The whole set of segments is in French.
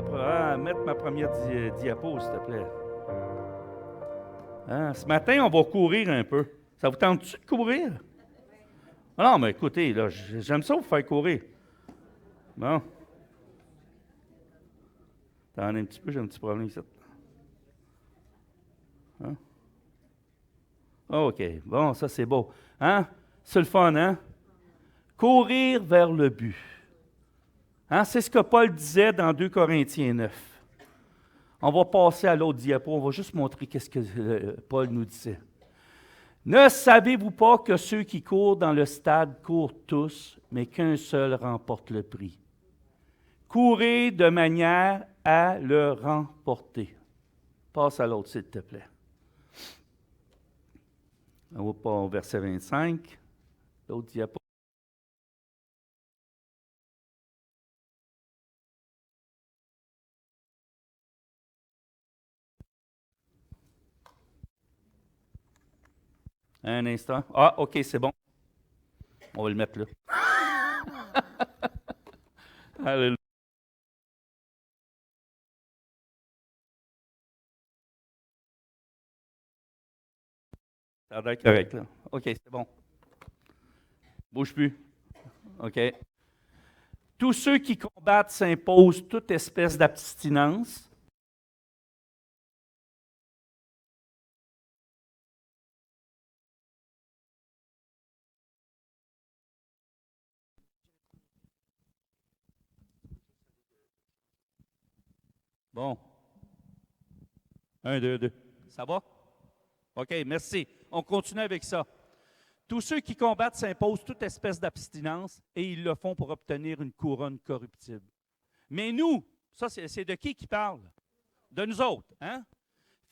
mettre ma première diapo, s'il te plaît. Hein? Ce matin, on va courir un peu. Ça vous tente-tu de courir? Ah non, mais écoutez, là, j'aime ça vous faire courir. Bon. Attendez un petit peu, j'ai un petit problème ici. Hein? OK. Bon, ça, c'est beau. Hein? C'est le fun, hein? Courir vers le but. Hein? C'est ce que Paul disait dans 2 Corinthiens 9. On va passer à l'autre diapo. On va juste montrer qu'est-ce que Paul nous disait. Ne savez-vous pas que ceux qui courent dans le stade courent tous, mais qu'un seul remporte le prix? Courez de manière à le remporter. Passe à l'autre, s'il te plaît. On va pas au verset 25. L'autre diapo. Un instant. Ah, OK, c'est bon. On va le mettre là. Alléluia. Ça doit être correct, là. OK, c'est bon. Bouge plus. OK. Tous ceux qui combattent s'imposent toute espèce d'abstinence. Bon. 1, 2, 2. Ça va? OK, merci. On continue avec ça. Tous ceux qui combattent s'imposent toute espèce d'abstinence et ils le font pour obtenir une couronne corruptible. Mais nous, ça c'est de qui parle? De nous autres, hein?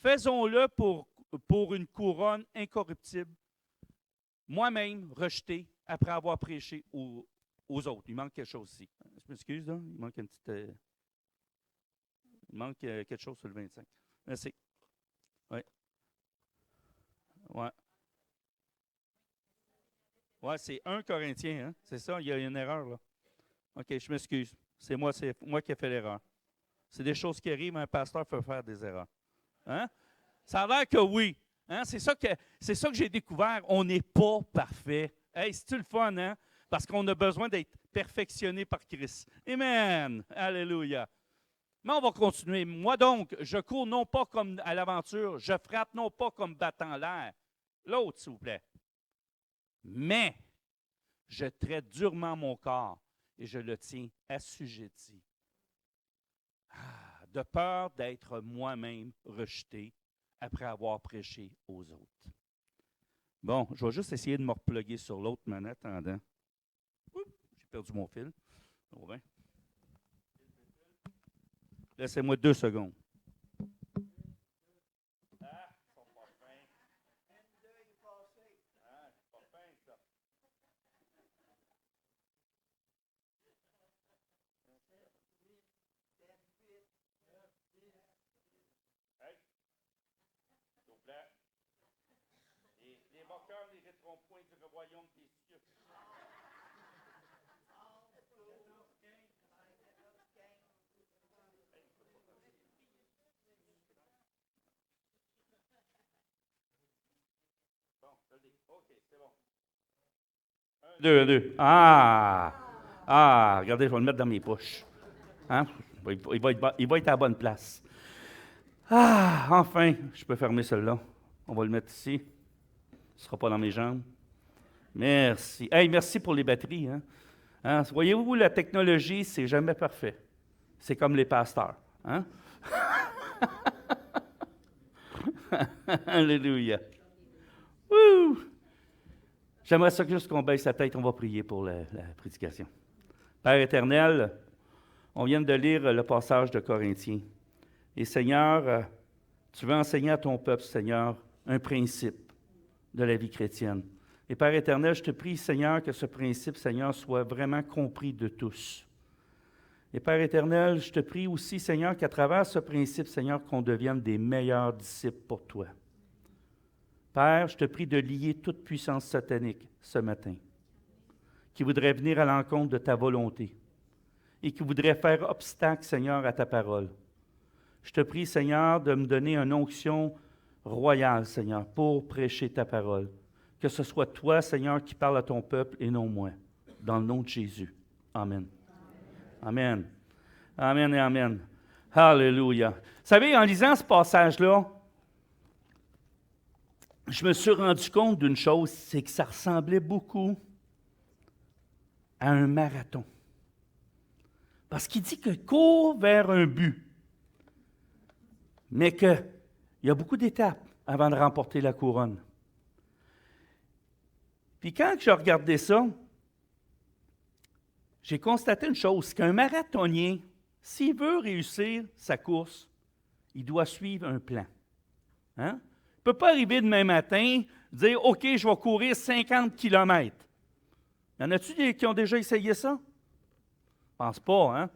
Faisons-le pour une couronne incorruptible, moi-même rejeté après avoir prêché aux autres. Il manque quelque chose ici. Je m'excuse, là. Il manque une petite. Il manque quelque chose sur le 25. Merci. Oui. Ouais. Ouais, c'est 1 Corinthien, hein? C'est ça, il y a une erreur, là. OK, je m'excuse. C'est moi qui ai fait l'erreur. C'est des choses qui arrivent, un pasteur peut faire des erreurs. Hein? Ça a l'air que oui. Hein? C'est ça que j'ai découvert. On n'est pas parfait. Hey, c'est-tu le fun, hein? Parce qu'on a besoin d'être perfectionné par Christ. Amen. Alléluia. Mais on va continuer. Moi donc, je cours non pas comme à l'aventure, je frappe non pas comme battant l'air. L'autre, s'il vous plaît. Mais je traite durement mon corps et je le tiens assujetti. De peur d'être moi-même rejeté après avoir prêché aux autres. Bon, je vais juste essayer de me repluguer sur l'autre manette en attendant. J'ai perdu mon fil. Oh ben. Laissez-moi 2 secondes. Les moqueurs n'hériteront point du royaume des cieux. OK, c'est bon. 2, 2. Regardez, je vais le mettre dans mes poches. Hein? Il va être à la bonne place. Enfin, je peux fermer celui-là. On va le mettre ici. Ce ne sera pas dans mes jambes. Merci. Hey, merci pour les batteries. Hein? Voyez-vous, la technologie, c'est jamais parfait. C'est comme les pasteurs. Hein? Alléluia. Wouh! J'aimerais ça juste qu'on baisse la tête. On va prier pour la prédication. Père éternel, on vient de lire le passage de Corinthiens. Et Seigneur, tu veux enseigner à ton peuple, Seigneur, un principe de la vie chrétienne. Et Père éternel, je te prie, Seigneur, que ce principe, Seigneur, soit vraiment compris de tous. Et Père éternel, je te prie aussi, Seigneur, qu'à travers ce principe, Seigneur, qu'on devienne des meilleurs disciples pour toi. Père, je te prie de lier toute puissance satanique ce matin, qui voudrait venir à l'encontre de ta volonté. et qui voudraient faire obstacle, Seigneur, à ta parole. Je te prie, Seigneur, de me donner une onction royale, Seigneur, pour prêcher ta parole. Que ce soit toi, Seigneur, qui parle à ton peuple et non moi. Dans le nom de Jésus. Amen. Amen. Amen et amen. Alléluia. Vous savez, en lisant ce passage-là, je me suis rendu compte d'une chose, c'est que ça ressemblait beaucoup à un marathon. Parce qu'il dit que court vers un but, mais qu'il y a beaucoup d'étapes avant de remporter la couronne. Puis quand je regardais ça, j'ai constaté une chose, qu'un marathonien, s'il veut réussir sa course, il doit suivre un plan. Hein? Il ne peut pas arriver demain matin, dire « OK, je vais courir 50 km. » Y en a-tu qui ont déjà essayé ça? Je pense pas, hein?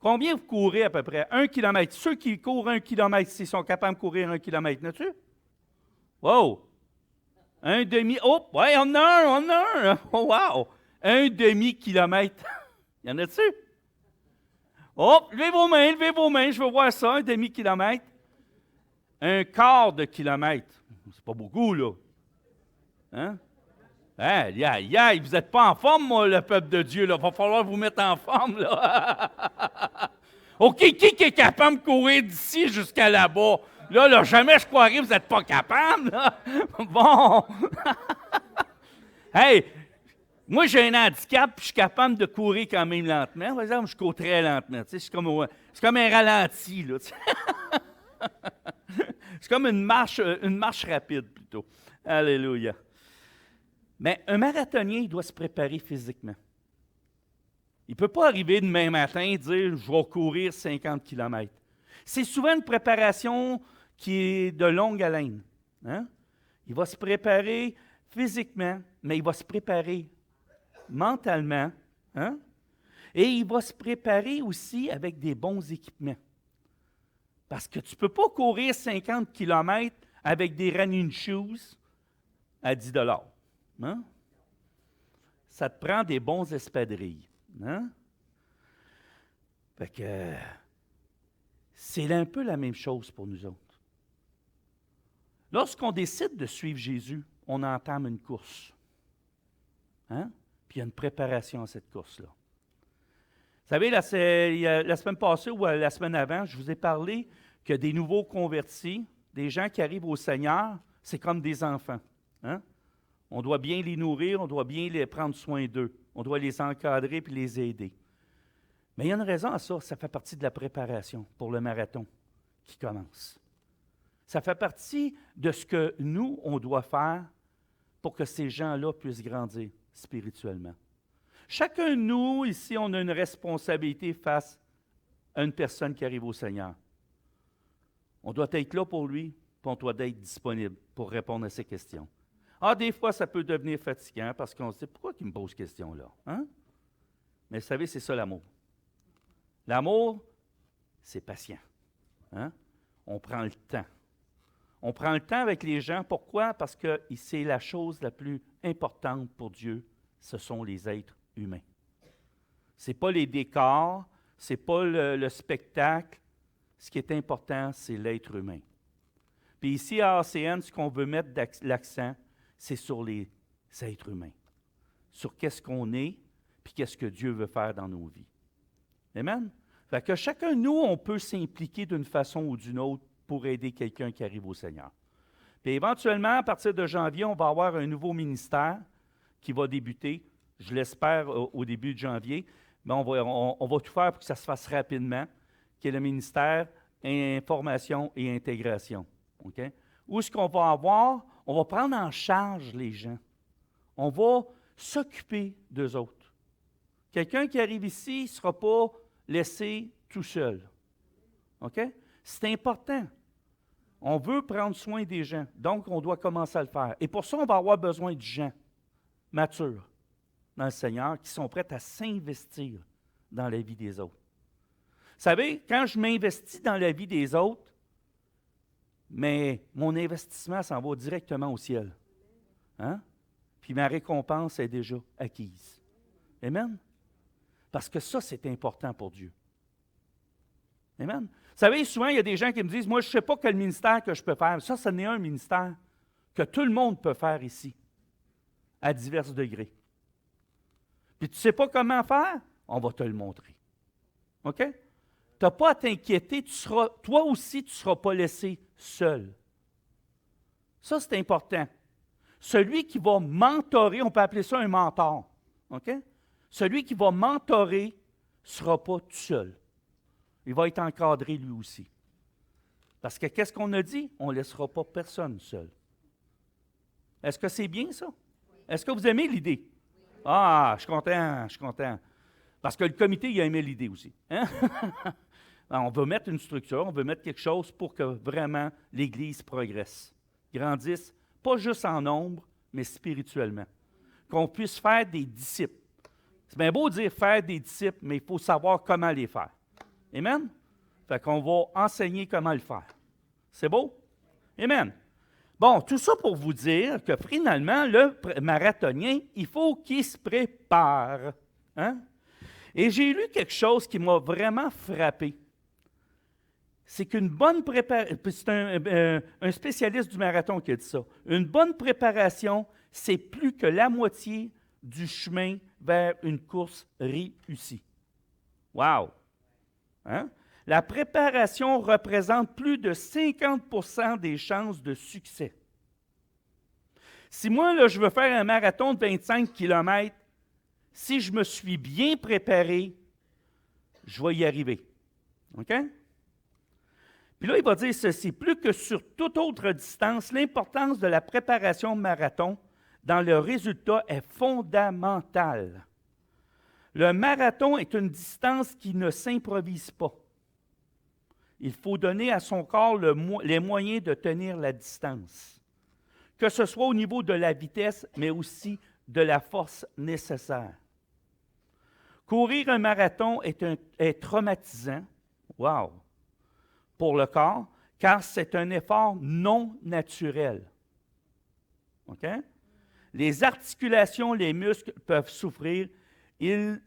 Combien vous courez à peu près? 1 km. Ceux qui courent 1 km, s'ils sont capables de courir 1 km, n'as-tu? Wow! Un demi. Oh, ouais, on en a un. Oh, wow! Un demi-kilomètre. Y en a-tu? Oh, levez vos mains, je veux voir ça, un demi-kilomètre. Un quart de kilomètre. C'est pas beaucoup, là. Hein? Aïe, aïe, aïe, vous n'êtes pas en forme, moi, le peuple de Dieu, là. Il va falloir vous mettre en forme, là. OK, qui est capable de courir d'ici jusqu'à là-bas? Là, jamais je croirais que vous n'êtes pas capable, là. Bon. Hey, moi, j'ai un handicap, puis je suis capable de courir quand même lentement. Par exemple, je cours très lentement. Tu sais, c'est comme un ralenti, là. C'est comme une marche rapide, plutôt. Alléluia. Mais un marathonien, il doit se préparer physiquement. Il ne peut pas arriver demain matin et dire « je vais courir 50 km ». C'est souvent une préparation qui est de longue haleine. Hein? Il va se préparer physiquement, mais il va se préparer mentalement. Hein? Et il va se préparer aussi avec des bons équipements. Parce que tu ne peux pas courir 50 km avec des running shoes à 10 $. Hein? Ça te prend des bons espadrilles. Hein? Fait que c'est un peu la même chose pour nous autres. Lorsqu'on décide de suivre Jésus, on entame une course. Hein? Puis il y a une préparation à cette course-là. Vous savez, la semaine passée ou la semaine avant, je vous ai parlé que des nouveaux convertis, des gens qui arrivent au Seigneur, c'est comme des enfants. Hein? On doit bien les nourrir, on doit bien les prendre soin d'eux. On doit les encadrer puis les aider. Mais il y a une raison à ça, ça fait partie de la préparation pour le marathon qui commence. Ça fait partie de ce que nous, on doit faire pour que ces gens-là puissent grandir spirituellement. Chacun de nous, ici, on a une responsabilité face à une personne qui arrive au Seigneur. On doit être là pour lui, puis on doit être disponible pour répondre à ses questions. Ah, des fois, ça peut devenir fatigant parce qu'on se dit, pourquoi il me pose cette question-là? Hein? Mais vous savez, c'est ça l'amour. L'amour, c'est patient. Hein? On prend le temps. On prend le temps avec les gens. Pourquoi? Parce que c'est la chose la plus importante pour Dieu, ce sont les êtres humains. Ce n'est pas les décors, ce n'est pas le spectacle. Ce qui est important, c'est l'être humain. Puis ici, à ACN, ce qu'on veut mettre l'accent, c'est sur les êtres humains. Sur qu'est-ce qu'on est, puis qu'est-ce que Dieu veut faire dans nos vies. Amen? Fait que chacun de nous, on peut s'impliquer d'une façon ou d'une autre pour aider quelqu'un qui arrive au Seigneur. Puis éventuellement, à partir de janvier, on va avoir un nouveau ministère qui va débuter, je l'espère, au début de janvier, mais on va tout faire pour que ça se fasse rapidement, qui est le ministère Information et Intégration. Okay? Où est-ce qu'on va avoir? On va prendre en charge les gens. On va s'occuper d'eux autres. Quelqu'un qui arrive ici ne sera pas laissé tout seul. OK? C'est important. On veut prendre soin des gens, donc on doit commencer à le faire. Et pour ça, on va avoir besoin de gens matures dans le Seigneur qui sont prêts à s'investir dans la vie des autres. Vous savez, quand je m'investis dans la vie des autres, mais mon investissement s'en va directement au ciel. Hein? Puis ma récompense est déjà acquise. Amen? Parce que ça, c'est important pour Dieu. Amen. Vous savez, souvent, il y a des gens qui me disent, moi, je ne sais pas quel ministère que je peux faire. Ça, ce n'est un ministère que tout le monde peut faire ici, à divers degrés. Puis tu ne sais pas comment faire? On va te le montrer. OK? Tu n'as pas à t'inquiéter, toi aussi, tu ne seras pas laissé seul. Ça, c'est important. Celui qui va mentorer, on peut appeler ça un mentor. OK? Celui qui va mentorer ne sera pas tout seul. Il va être encadré lui aussi. Parce que qu'est-ce qu'on a dit? On ne laissera pas personne seul. Est-ce que c'est bien ça? Est-ce que vous aimez l'idée? Ah, je suis content. Parce que le comité, il a aimé l'idée aussi. Hein? On veut mettre une structure, on veut mettre quelque chose pour que vraiment l'Église progresse, grandisse, pas juste en nombre, mais spirituellement. Qu'on puisse faire des disciples. C'est bien beau dire faire des disciples, mais il faut savoir comment les faire. Amen? Fait qu'on va enseigner comment le faire. C'est beau? Amen. Bon, tout ça pour vous dire que finalement, le marathonien, il faut qu'il se prépare. Hein? Et j'ai lu quelque chose qui m'a vraiment frappé. C'est qu'une bonne préparation, c'est un spécialiste du marathon qui a dit ça, une bonne préparation, c'est plus que la moitié du chemin vers une course réussie. Wow! Hein? La préparation représente plus de 50% des chances de succès. Si moi, là, je veux faire un marathon de 25 km, si je me suis bien préparé, je vais y arriver. OK? Puis là, il va dire ceci, plus que sur toute autre distance, l'importance de la préparation marathon dans le résultat est fondamentale. Le marathon est une distance qui ne s'improvise pas. Il faut donner à son corps les moyens de tenir la distance, que ce soit au niveau de la vitesse, mais aussi de la force nécessaire. Courir un marathon est traumatisant, wow, pour le corps, car c'est un effort non naturel. OK? Les articulations, les muscles peuvent souffrir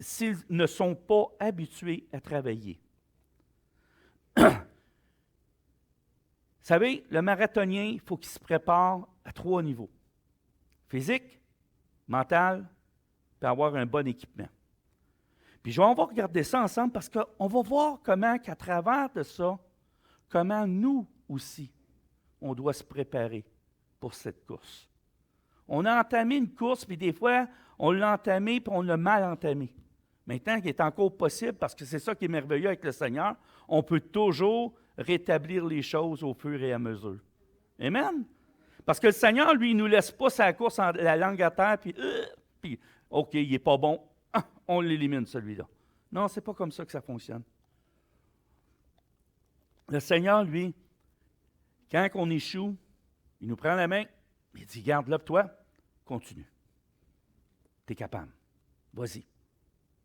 s'ils ne sont pas habitués à travailler. Vous savez, le marathonien, il faut qu'il se prépare à 3 niveaux. Physique, mental, puis avoir un bon équipement. Puis on va regarder ça ensemble parce qu'on va voir comment, qu'à travers de ça, comment nous aussi, on doit se préparer pour cette course. On a entamé une course, puis des fois, on l'a entamée, puis on l'a mal entamée. Maintenant, il est encore possible, parce que c'est ça qui est merveilleux avec le Seigneur, on peut toujours rétablir les choses au fur et à mesure. Amen? Parce que le Seigneur, lui, il ne nous laisse pas sa course en la langue à terre, puis OK, il n'est pas bon, on l'élimine celui-là. Non, ce n'est pas comme ça que ça fonctionne. Le Seigneur, lui, quand on échoue, il nous prend la main, il dit, garde, lève-toi, continue. Tu es capable. Vas-y.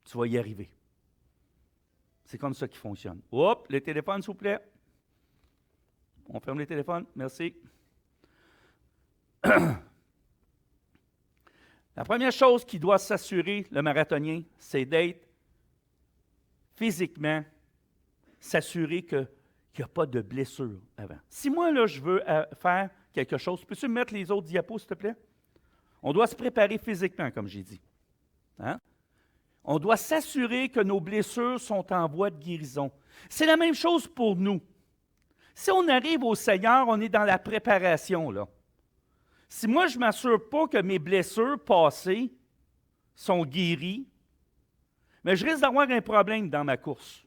Tu vas y arriver. C'est comme ça qu'il fonctionne. Hop, les téléphones, s'il vous plaît. On ferme les téléphones. Merci. La première chose qui doit s'assurer, le marathonien, c'est d'être physiquement, s'assurer qu'il n'y a pas de blessure avant. Si moi, là, je veux faire quelque chose, peux-tu me mettre les autres diapos, s'il te plaît? On doit se préparer physiquement, comme j'ai dit. Hein? On doit s'assurer que nos blessures sont en voie de guérison. C'est la même chose pour nous. Si on arrive au Seigneur, on est dans la préparation, là. Si moi, je ne m'assure pas que mes blessures passées sont guéries, mais je risque d'avoir un problème dans ma course.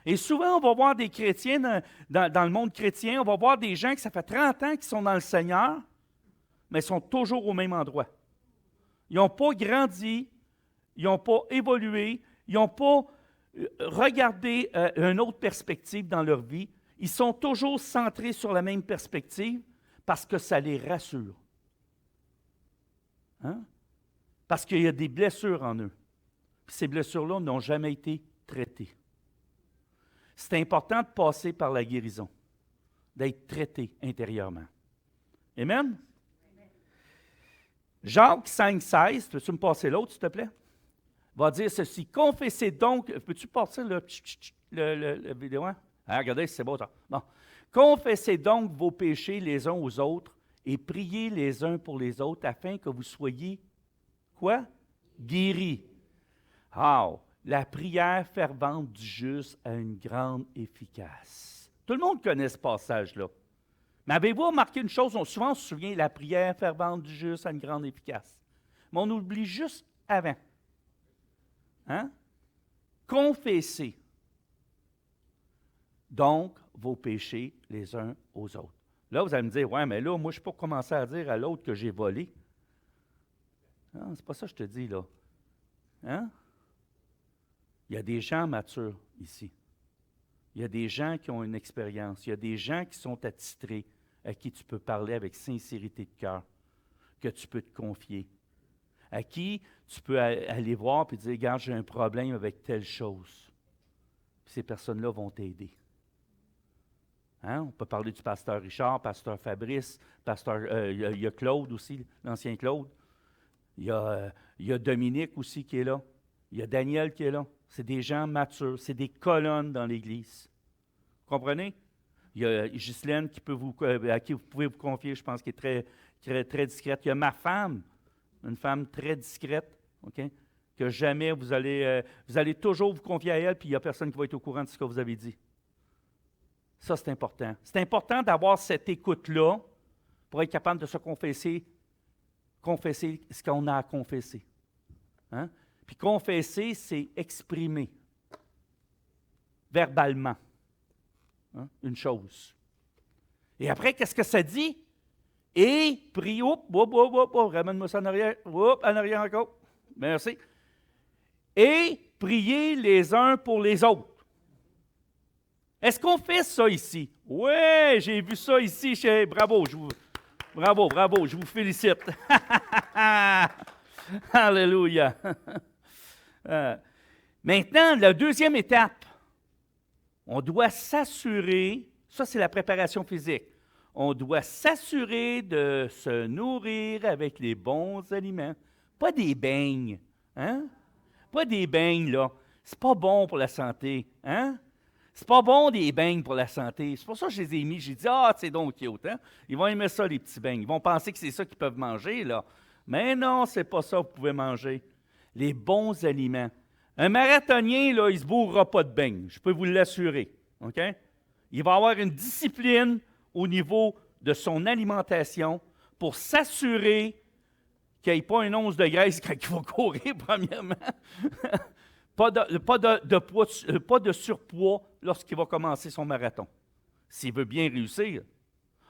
Et souvent, on va voir des chrétiens dans le monde chrétien, on va voir des gens qui, ça fait 30 ans qu'ils sont dans le Seigneur, mais ils sont toujours au même endroit. Ils n'ont pas grandi, ils n'ont pas évolué, ils n'ont pas regardé une autre perspective dans leur vie. Ils sont toujours centrés sur la même perspective parce que ça les rassure. Hein? Parce qu'il y a des blessures en eux. Puis ces blessures-là n'ont jamais été traitées. C'est important de passer par la guérison, d'être traité intérieurement. Amen? Jacques 5,16, peux-tu me passer l'autre, s'il te plaît? va dire ceci. Confessez donc, peux-tu passer le vidéo? Hein? Ah, regardez, c'est beau ça. Bon. Confessez donc vos péchés les uns aux autres et priez les uns pour les autres afin que vous soyez, quoi? Guéris. Oh, la prière fervente du juste a une grande efficace. Tout le monde connaît ce passage-là. Mais avez-vous remarqué une chose? Souvent, on se souvient, la prière fervente du juste a une grande efficace. Mais on oublie juste avant. Hein? Confessez donc vos péchés les uns aux autres. Là, vous allez me dire, ouais, mais là, moi, je ne peux pas commencer à dire à l'autre que j'ai volé. Non, c'est pas ça que je te dis, là. Hein? Il y a des gens matures ici. Il y a des gens qui ont une expérience. Il y a des gens qui sont attitrés, à qui tu peux parler avec sincérité de cœur, que tu peux te confier, à qui tu peux aller voir et dire, regarde, j'ai un problème avec telle chose. Puis ces personnes-là vont t'aider. Hein? On peut parler du pasteur Richard, pasteur Fabrice, il y a Claude aussi, l'ancien Claude. Il y a Dominique aussi qui est là. Il y a Daniel qui est là. C'est des gens matures, c'est des colonnes dans l'Église. Vous comprenez? Il y a Ghislaine à qui vous pouvez vous confier, je pense, qui est très, très, très discrète. Il y a ma femme, une femme très discrète, OK? Que jamais vous allez toujours vous confier à elle, puis il n'y a personne qui va être au courant de ce que vous avez dit. Ça, c'est important. C'est important d'avoir cette écoute-là pour être capable de se confesser ce qu'on a à confesser. Hein? Puis confesser, c'est exprimer verbalement une chose. Et après, qu'est-ce que ça dit? Et prie, ramène-moi ça en arrière, en arrière encore. Merci. Et priez les uns pour les autres. Est-ce qu'on fait ça ici? Oui, j'ai vu ça ici. Bravo, je vous félicite. Alléluia. Maintenant, la deuxième étape, on doit s'assurer, ça c'est la préparation physique, on doit s'assurer de se nourrir avec les bons aliments. Pas des beignes, hein? Pas des beignes, là. C'est pas bon pour la santé, hein? C'est pas bon des beignes pour la santé. C'est pour ça que je les ai mis. J'ai dit, c'est donc cute, hein? Ils vont aimer ça, les petits beignes. Ils vont penser que c'est ça qu'ils peuvent manger, là. Mais non, c'est pas ça que vous pouvez manger. Les bons aliments. Un marathonien, là, il ne se bourrera pas de beignes. Je peux vous l'assurer, OK? Il va avoir une discipline au niveau de son alimentation pour s'assurer qu'il n'y ait pas une once de graisse quand il va courir, premièrement. Pas de surpoids lorsqu'il va commencer son marathon, s'il veut bien réussir.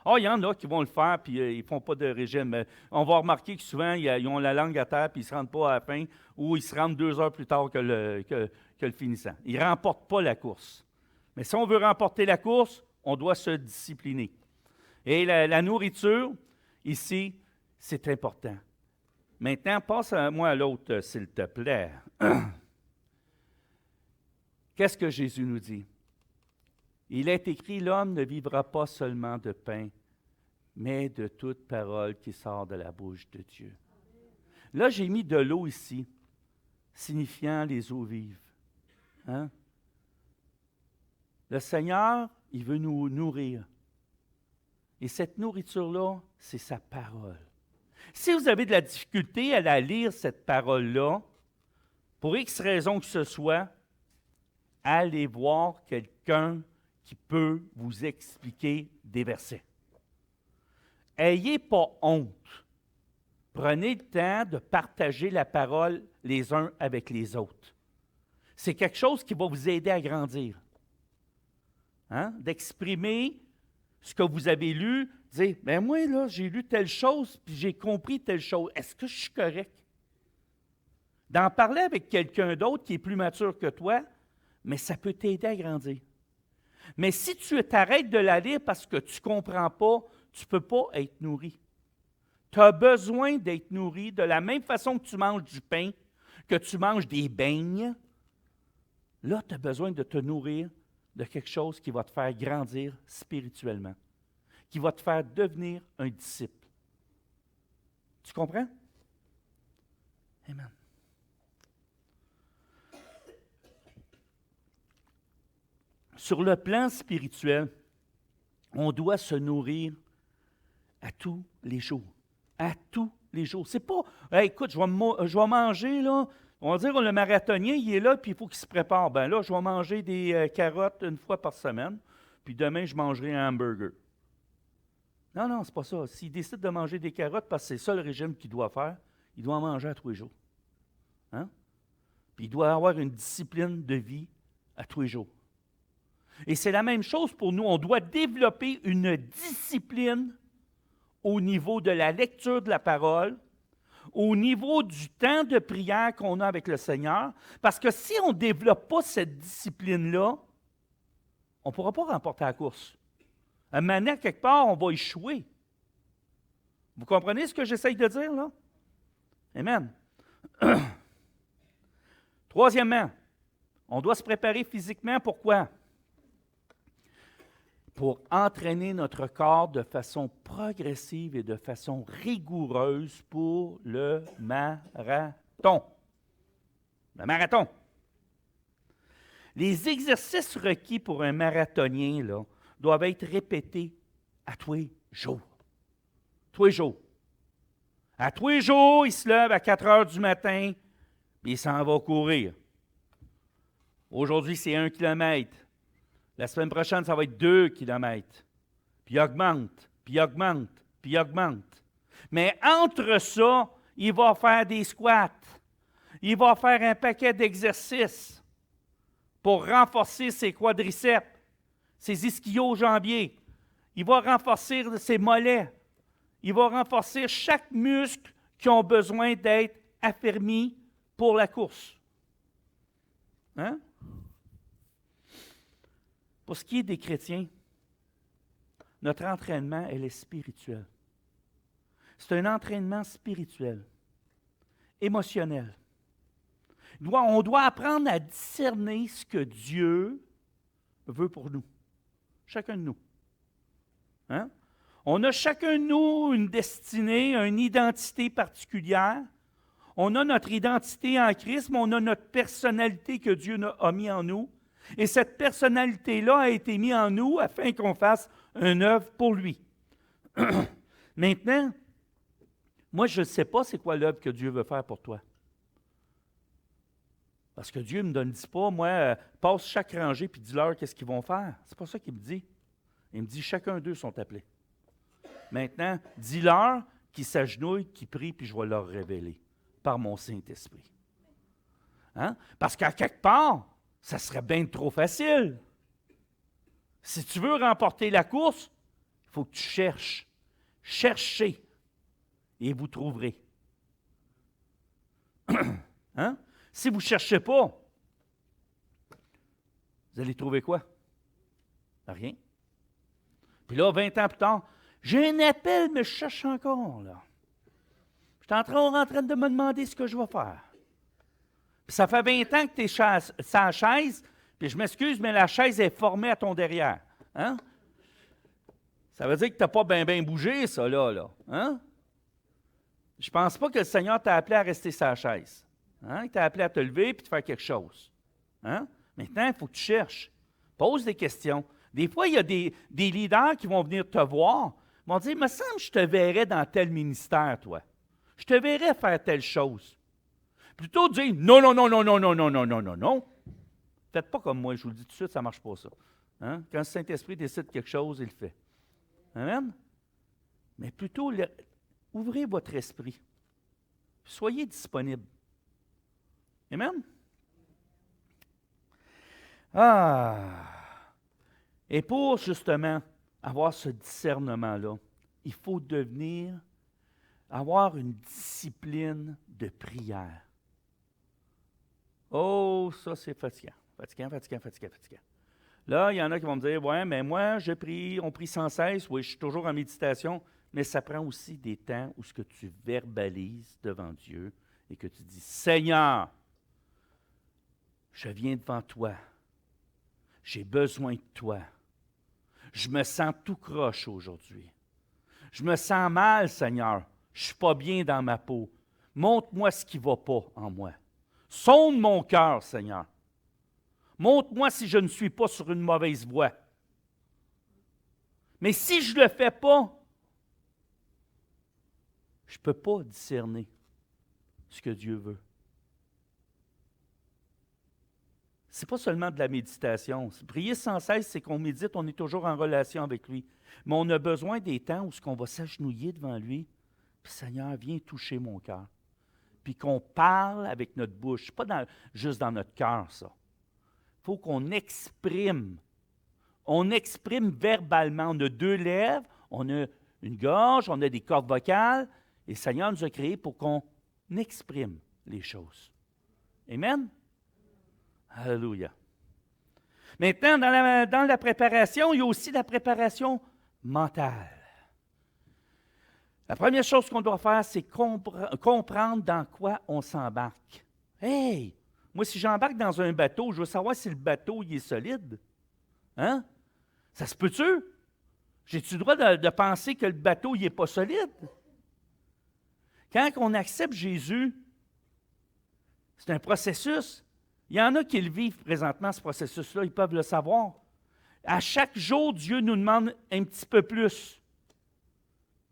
Il y en a qui vont le faire, puis ils ne font pas de régime. On va remarquer que souvent, ils ont la langue à terre, puis ils ne se rendent pas à la fin, ou ils se rendent 2 heures plus tard que le finissant. Ils ne remportent pas la course. Mais si on veut remporter la course, on doit se discipliner. Et la nourriture, ici, c'est important. Maintenant, passe-moi à l'autre, s'il te plaît. Qu'est-ce que Jésus nous dit? Il est écrit, l'homme ne vivra pas seulement de pain, mais de toute parole qui sort de la bouche de Dieu. Là, j'ai mis de l'eau ici, signifiant les eaux vives. Hein? Le Seigneur, il veut nous nourrir. Et cette nourriture-là, c'est sa parole. Si vous avez de la difficulté à la lire, cette parole-là, pour X raison que ce soit, allez voir quelqu'un qui peut vous expliquer des versets. Ayez pas honte. Prenez le temps de partager la parole les uns avec les autres. C'est quelque chose qui va vous aider à grandir. Hein? D'exprimer ce que vous avez lu, dire, ben moi, là, j'ai lu telle chose, puis j'ai compris telle chose. Est-ce que je suis correct? D'en parler avec quelqu'un d'autre qui est plus mature que toi, mais ça peut t'aider à grandir. Mais si tu t'arrêtes de la lire parce que tu ne comprends pas, tu ne peux pas être nourri. Tu as besoin d'être nourri de la même façon que tu manges du pain, que tu manges des beignes. Là, tu as besoin de te nourrir de quelque chose qui va te faire grandir spirituellement, qui va te faire devenir un disciple. Tu comprends? Amen. sur le plan spirituel, on doit se nourrir à tous les jours. À tous les jours. C'est pas, hey, écoute, je vais manger, là. On va dire, le marathonien, il est là, puis il faut qu'il se prépare. Ben là, je vais manger des carottes une fois par semaine, puis demain, je mangerai un hamburger. Non, non, c'est pas ça. S'il décide de manger des carottes parce que c'est ça le régime qu'il doit faire, il doit en manger à tous les jours. Hein? Puis il doit avoir une discipline de vie à tous les jours. Et c'est la même chose pour nous. On doit développer une discipline au niveau de la lecture de la parole, au niveau du temps de prière qu'on a avec le Seigneur, parce que si on ne développe pas cette discipline-là, on ne pourra pas remporter la course. À un moment donné, quelque part, on va échouer. Vous comprenez ce que j'essaye de dire, là? Amen. Troisièmement, on doit se préparer physiquement. Pourquoi? Pour entraîner notre corps de façon progressive et de façon rigoureuse pour le marathon. Le marathon. Les exercices requis pour un marathonien là, doivent être répétés à tous les jours. Tous les jours. À tous les jours, il se lève à 4 heures du matin, puis il s'en va courir. Aujourd'hui, c'est 1 kilomètre. La semaine prochaine, ça va être 2 kilomètres. Puis il augmente, puis il augmente, puis il augmente. Mais entre ça, il va faire des squats. Il va faire un paquet d'exercices pour renforcer ses quadriceps, ses ischio-jambiers. Il va renforcer ses mollets. Il va renforcer chaque muscle qui a besoin d'être affermi pour la course. Hein? Pour ce qui est des chrétiens, notre entraînement, elle est spirituel. C'est un entraînement spirituel, émotionnel. On doit apprendre à discerner ce que Dieu veut pour nous. Chacun de nous. Hein? On a chacun de nous une destinée, une identité particulière. On a notre identité en Christ, mais on a notre personnalité que Dieu a mis en nous. Et cette personnalité-là a été mise en nous afin qu'on fasse une œuvre pour lui. Maintenant, moi, je ne sais pas c'est quoi l'œuvre que Dieu veut faire pour toi. Parce que Dieu ne me dit pas, moi, passe chaque rangée puis dis-leur qu'est-ce qu'ils vont faire. C'est pas ça qu'il me dit. Il me dit, chacun d'eux sont appelés. Maintenant, dis-leur qu'ils s'agenouillent, qu'ils prient, puis je vais leur révéler par mon Saint-Esprit. Hein? Parce qu'à quelque part, ça serait bien trop facile. Si tu veux remporter la course, il faut que tu cherches. Cherchez et vous trouverez. Hein? Si vous ne cherchez pas, vous allez trouver quoi? Rien. Puis là, 20 ans plus tard, j'ai un appel, mais je cherche encore. Là. Je suis en train de me demander ce que je vais faire. Puis ça fait 20 ans que tu es sans chaise, puis je m'excuse, mais la chaise est formée à ton derrière. Hein? Ça veut dire que tu n'as pas bien bougé, ça, là. Hein? Je ne pense pas que le Seigneur t'a appelé à rester sans chaise. Hein? Il t'a appelé à te lever et de faire quelque chose. Hein? Maintenant, il faut que tu cherches. Pose des questions. Des fois, il y a des leaders qui vont venir te voir. Ils vont dire, il me semble que je te verrais dans tel ministère, toi. Je te verrais faire telle chose. Plutôt dire, non, non, non, non, non, non, non, non, non, non, non. Faites pas comme moi, je vous le dis tout de suite, ça ne marche pas ça. Hein? Quand le Saint-Esprit décide quelque chose, il le fait. Amen? Mais plutôt, ouvrez votre esprit. Soyez disponible. Amen? Et pour justement avoir ce discernement-là, il faut avoir une discipline de prière. Oh, ça c'est fatigant. Fatigant. Là, il y en a qui vont me dire, ouais, mais moi, on prie sans cesse, oui, je suis toujours en méditation, mais ça prend aussi des temps où ce que tu verbalises devant Dieu et que tu dis, Seigneur, je viens devant toi. J'ai besoin de toi. Je me sens tout croche aujourd'hui. Je me sens mal, Seigneur. Je ne suis pas bien dans ma peau. Montre-moi ce qui ne va pas en moi. Sonde mon cœur, Seigneur. Montre-moi si je ne suis pas sur une mauvaise voie. Mais si je ne le fais pas, je ne peux pas discerner ce que Dieu veut. Ce n'est pas seulement de la méditation. Prier sans cesse, c'est qu'on médite, on est toujours en relation avec lui. Mais on a besoin des temps où on va s'agenouiller devant lui. Puis Seigneur, viens toucher mon cœur. Puis qu'on parle avec notre bouche. Pas juste dans notre cœur, ça. Il faut qu'on exprime. On exprime verbalement. On a 2 lèvres, on a une gorge, on a des cordes vocales. Et le Seigneur nous a créés pour qu'on exprime les choses. Amen? Alléluia. Maintenant, dans la préparation, il y a aussi la préparation mentale. La première chose qu'on doit faire, c'est comprendre dans quoi on s'embarque. Hey! Moi, si j'embarque dans un bateau, je veux savoir si le bateau il est solide. Hein? Ça se peut-tu? J'ai-tu le droit de penser que le bateau n'est pas solide? Quand on accepte Jésus, c'est un processus. Il y en a qui le vivent présentement, ce processus-là, ils peuvent le savoir. À chaque jour, Dieu nous demande un petit peu plus.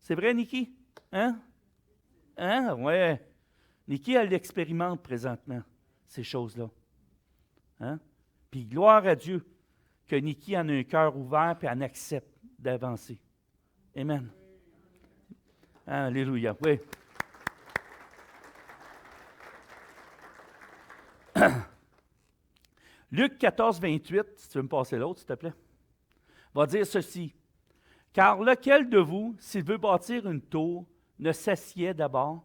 C'est vrai, Niki? Hein? Hein? Ouais. Niki, elle l'expérimente présentement, ces choses-là. Hein? Puis gloire à Dieu que Niki en a un cœur ouvert et en accepte d'avancer. Amen. Alléluia. Oui. Luc 14, 28, si tu veux me passer l'autre, s'il te plaît, va dire ceci. Car lequel de vous, s'il veut bâtir une tour, ne s'assied d'abord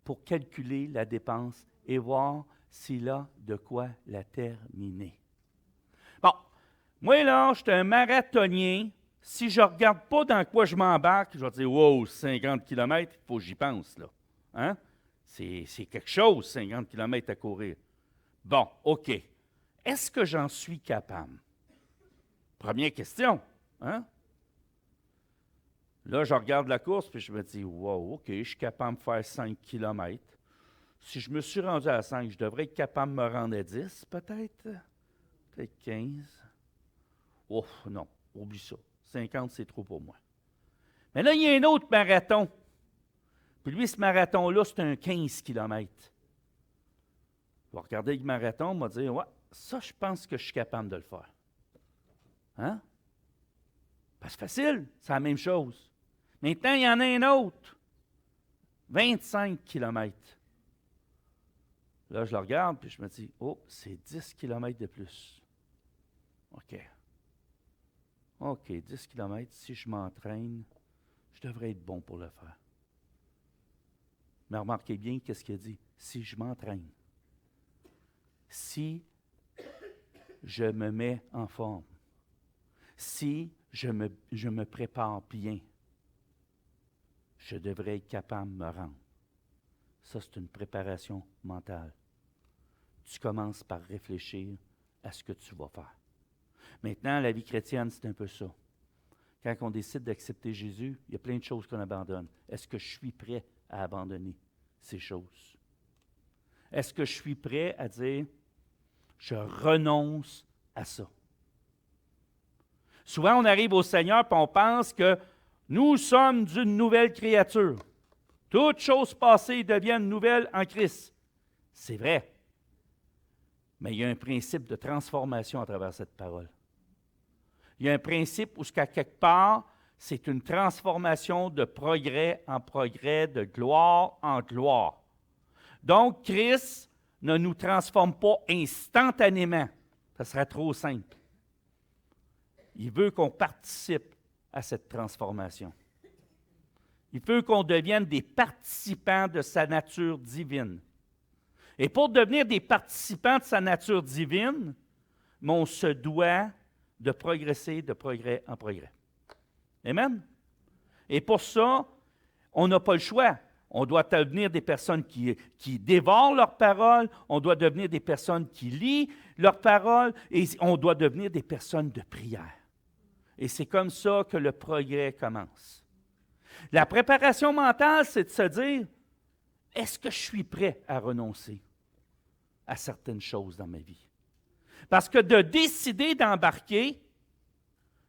pour calculer la dépense et voir s'il a de quoi la terminer? Bon, moi là, je suis un marathonien. Si je ne regarde pas dans quoi je m'embarque, je vais dire, wow, 50 km, il faut que j'y pense, là. Hein? C'est quelque chose, 50 km à courir. Bon, OK. Est-ce que j'en suis capable? Première question. Hein? Là, je regarde la course et je me dis, wow, OK, je suis capable de faire 5 km. Si je me suis rendu à 5, je devrais être capable de me rendre à 10, peut-être? Peut-être 15. Ouf, non, oublie ça. 50, c'est trop pour moi. Mais là, il y a un autre marathon. Puis lui, ce marathon-là, c'est un 15 km. Je vais regarder le marathon, il va dire, ouais, ça, je pense que je suis capable de le faire. Hein? Ben, c'est facile, c'est la même chose. Maintenant, il y en a un autre. 25 km. Là, je le regarde, puis je me dis, oh, c'est 10 km de plus. OK. OK, 10 km, si je m'entraîne, je devrais être bon pour le faire. Mais remarquez bien qu'est-ce qu'il a dit. Si je m'entraîne, si je me mets en forme, si je me prépare bien, je devrais être capable de me rendre. Ça, c'est une préparation mentale. Tu commences par réfléchir à ce que tu vas faire. Maintenant, la vie chrétienne, c'est un peu ça. Quand on décide d'accepter Jésus, il y a plein de choses qu'on abandonne. Est-ce que je suis prêt à abandonner ces choses? Est-ce que je suis prêt à dire, je renonce à ça? Souvent, on arrive au Seigneur et on pense que nous sommes d'une nouvelle créature. Toutes choses passées deviennent nouvelles en Christ. C'est vrai. Mais il y a un principe de transformation à travers cette parole. Il y a un principe où, qu'à quelque part, c'est une transformation de progrès en progrès, de gloire en gloire. Donc, Christ ne nous transforme pas instantanément. Ça serait trop simple. Il veut qu'on participe à cette transformation. Il veut qu'on devienne des participants de sa nature divine. Et pour devenir des participants de sa nature divine, on se doit de progresser de progrès en progrès. Amen? Et pour ça, on n'a pas le choix. On doit devenir des personnes qui dévorent leurs paroles, on doit devenir des personnes qui lisent leurs paroles, et on doit devenir des personnes de prière. Et c'est comme ça que le progrès commence. La préparation mentale, c'est de se dire, est-ce que je suis prêt à renoncer à certaines choses dans ma vie? Parce que de décider d'embarquer,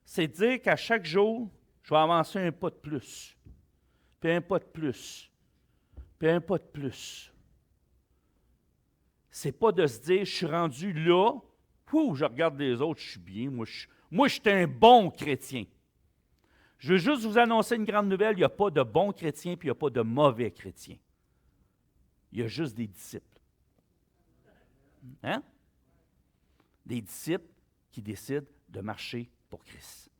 c'est dire qu'à chaque jour, je vais avancer un pas de plus, puis un pas de plus, puis un pas de plus. C'est pas de se dire, je suis rendu là, je regarde les autres, je suis bien, moi, je suis un bon chrétien. Je veux juste vous annoncer une grande nouvelle, il n'y a pas de bons chrétiens, puis il n'y a pas de mauvais chrétiens. Il y a juste des disciples. Hein? Des disciples qui décident de marcher pour Christ.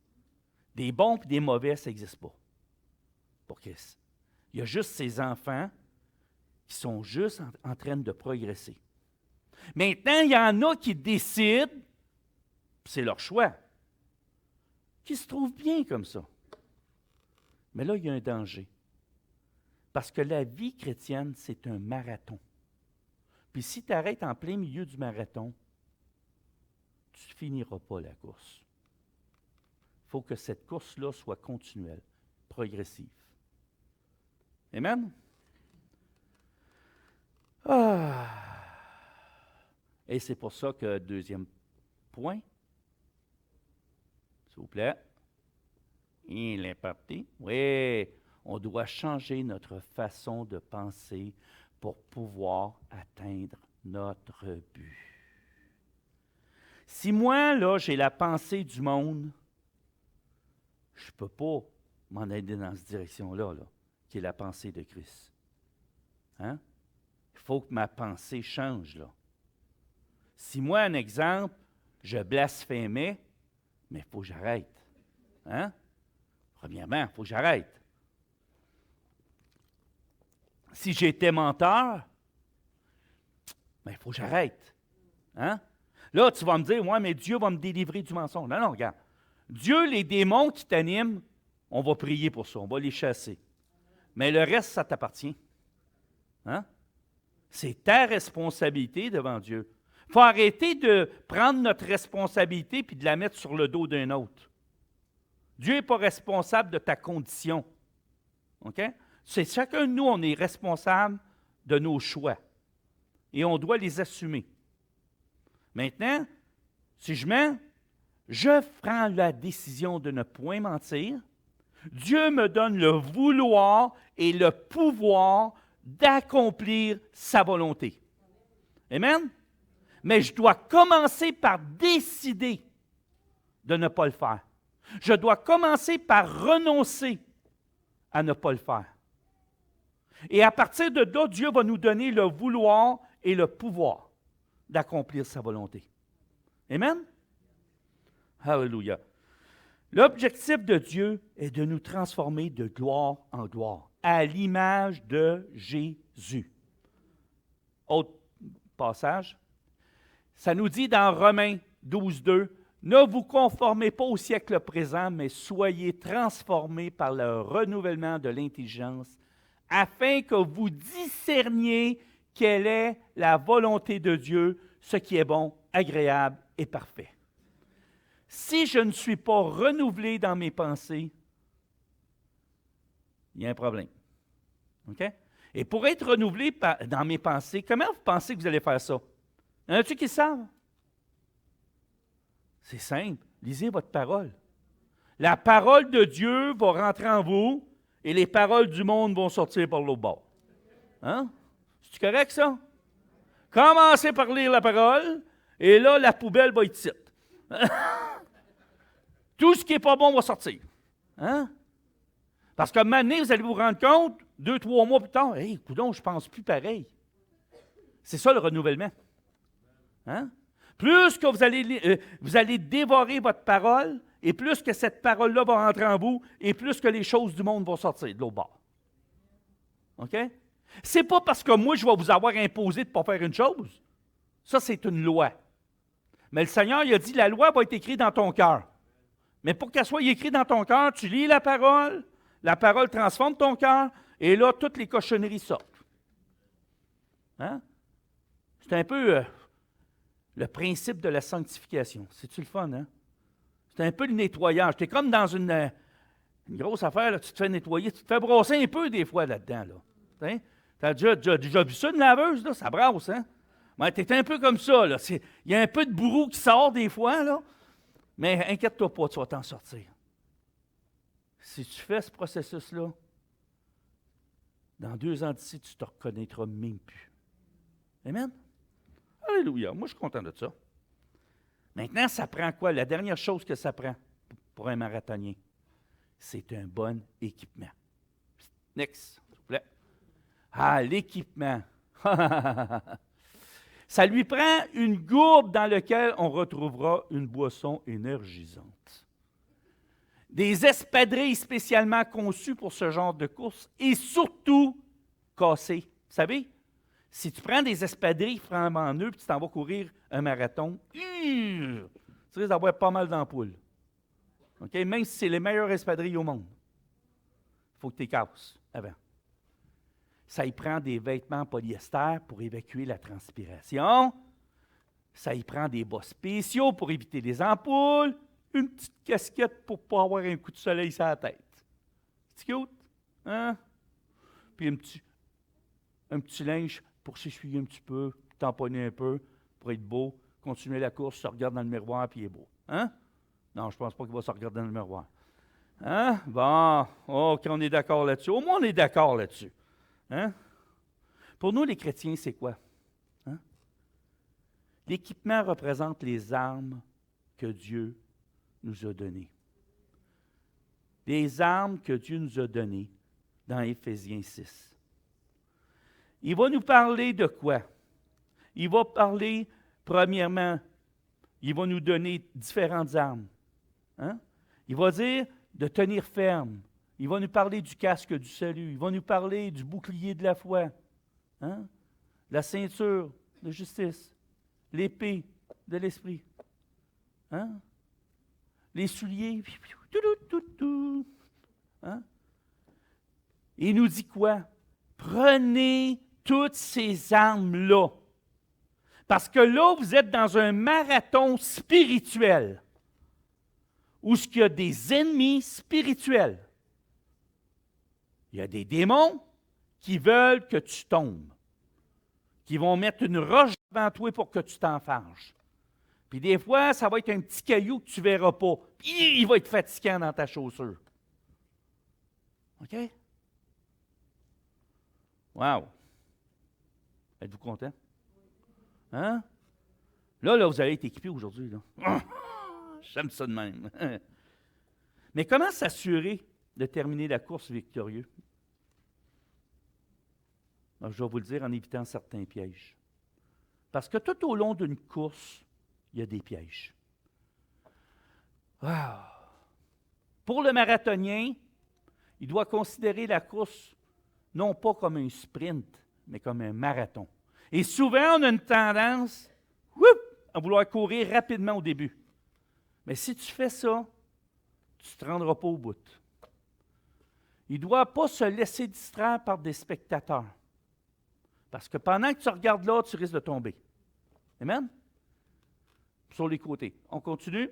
Des bons et des mauvais, ça n'existe pas pour Christ. Il y a juste ces enfants qui sont juste en train de progresser. Maintenant, il y en a qui décident, c'est leur choix, qui se trouvent bien comme ça. Mais là, il y a un danger. Parce que la vie chrétienne, c'est un marathon. Puis si tu arrêtes en plein milieu du marathon, tu ne finiras pas la course. Il faut que cette course-là soit continuelle, progressive. Amen? Et c'est pour ça que, deuxième point, s'il vous plaît, il est parti. Oui, on doit changer notre façon de penser pour pouvoir atteindre notre but. Si moi, là, j'ai la pensée du monde, je ne peux pas m'en aider dans cette direction-là, qui est la pensée de Christ. Hein? Il faut que ma pensée change, là. Si moi, un exemple, je blasphémais, mais il faut que j'arrête. Hein? Premièrement, il faut que j'arrête. Si j'étais menteur, il faut que j'arrête. Hein? Là, tu vas me dire, ouais, mais Dieu va me délivrer du mensonge. Non, regarde. Dieu, les démons qui t'animent, on va prier pour ça, on va les chasser. Mais le reste, ça t'appartient. Hein? C'est ta responsabilité devant Dieu. Il faut arrêter de prendre notre responsabilité et de la mettre sur le dos d'un autre. Dieu n'est pas responsable de ta condition. OK? C'est chacun de nous, on est responsable de nos choix. Et on doit les assumer. Maintenant, si je prends la décision de ne point mentir, Dieu me donne le vouloir et le pouvoir d'accomplir sa volonté. Amen? Mais je dois commencer par décider de ne pas le faire. Je dois commencer par renoncer à ne pas le faire. Et à partir de là, Dieu va nous donner le vouloir et le pouvoir d'accomplir sa volonté. Amen? Alléluia. L'objectif de Dieu est de nous transformer de gloire en gloire, à l'image de Jésus. Autre passage. Ça nous dit dans Romains 12:2, « Ne vous conformez pas au siècle présent, mais soyez transformés par le renouvellement de l'intelligence, afin que vous discerniez quelle est la volonté de Dieu, ce qui est bon, agréable et parfait. » Si je ne suis pas renouvelé dans mes pensées, il y a un problème. OK? Et pour être renouvelé dans mes pensées, comment vous pensez que vous allez faire ça? Y en a-tu qui savent? C'est simple. Lisez votre parole. La parole de Dieu va rentrer en vous et les paroles du monde vont sortir par l'autre bord. Hein? C'est correct, ça? Commencez par lire la parole et là, la poubelle va être ici. Tout ce qui n'est pas bon va sortir. Hein? Parce qu'à un moment donné, vous allez vous rendre compte, 2-3 mois plus tard, « Hey, coudonc, je ne pense plus pareil. » C'est ça le renouvellement. Hein? Plus que vous allez dévorer votre parole, et plus que cette parole-là va rentrer en vous, et plus que les choses du monde vont sortir de l'autre bord. OK? Ce n'est pas parce que moi, je vais vous avoir imposé de ne pas faire une chose. Ça, c'est une loi. Mais le Seigneur, il a dit, la loi va être écrite dans ton cœur. Mais pour qu'elle soit écrite dans ton cœur, tu lis la parole transforme ton cœur, et là, toutes les cochonneries sortent. Hein? C'est un peu le principe de la sanctification. C'est-tu le fun, hein? C'est un peu le nettoyage. Tu es comme dans une grosse affaire, là, tu te fais nettoyer, tu te fais brosser un peu des fois là-dedans. Là. Tu as déjà vu ça, une laveuse? Là? Ça brasse, hein? Ouais, tu es un peu comme ça, là. Il y a un peu de bourreau qui sort des fois, là. Mais inquiète-toi pas, tu vas t'en sortir. Si tu fais ce processus-là, dans 2 ans d'ici, tu ne te reconnaîtras même plus. Amen? Alléluia. Moi, je suis content de ça. Maintenant, ça prend quoi? La dernière chose que ça prend pour un marathonien, c'est un bon équipement. Next, s'il vous plaît. Ah, l'équipement. Ça lui prend une gourde dans laquelle on retrouvera une boisson énergisante. Des espadrilles spécialement conçues pour ce genre de course et surtout cassées. Vous savez, si tu prends des espadrilles flambant neuves et tu t'en vas courir un marathon, tu risques d'avoir pas mal d'ampoules. Okay? Même si c'est les meilleures espadrilles au monde, il faut que tu les casses avant. Ça y prend des vêtements en polyester pour évacuer la transpiration. Ça y prend des bas spéciaux pour éviter les ampoules. Une petite casquette pour ne pas avoir un coup de soleil sur la tête. C'est cute? Hein? Puis un petit linge pour s'essuyer un petit peu, tamponner un peu, pour être beau. Continuer la course, se regarde dans le miroir, puis il est beau. Hein? Non, je ne pense pas qu'il va se regarder dans le miroir. Hein? Bon, OK, on est d'accord là-dessus. Au moins, on est d'accord là-dessus. Hein? Pour nous, les chrétiens, c'est quoi? Hein? L'équipement représente les armes que Dieu nous a données. Les armes que Dieu nous a données dans Éphésiens 6. Il va nous parler de quoi? Il va parler, premièrement, il va nous donner différentes armes. Hein? Il va dire de tenir ferme. Il va nous parler du casque du salut. Il va nous parler du bouclier de la foi. Hein? La ceinture de justice. L'épée de l'esprit. Hein? Les souliers. Hein? Il nous dit quoi? Prenez toutes ces armes-là. Parce que là, vous êtes dans un marathon spirituel où il y a des ennemis spirituels. Il y a des démons qui veulent que tu tombes, qui vont mettre une roche devant toi pour que tu t'enfarges. Puis des fois, ça va être un petit caillou que tu ne verras pas. Puis il va être fatigant dans ta chaussure. OK? Wow! Êtes-vous content? Hein? Là, vous allez être équipé aujourd'hui. Là. J'aime ça de même. Mais comment s'assurer de terminer la course victorieux? Alors, je vais vous le dire en évitant certains pièges. Parce que tout au long d'une course, il y a des pièges. Wow. Pour le marathonien, il doit considérer la course non pas comme un sprint, mais comme un marathon. Et souvent, on a une tendance à vouloir courir rapidement au début. Mais si tu fais ça, tu ne te rendras pas au bout. Il ne doit pas se laisser distraire par des spectateurs. Parce que pendant que tu regardes là, tu risques de tomber. Amen? Sur les côtés. On continue?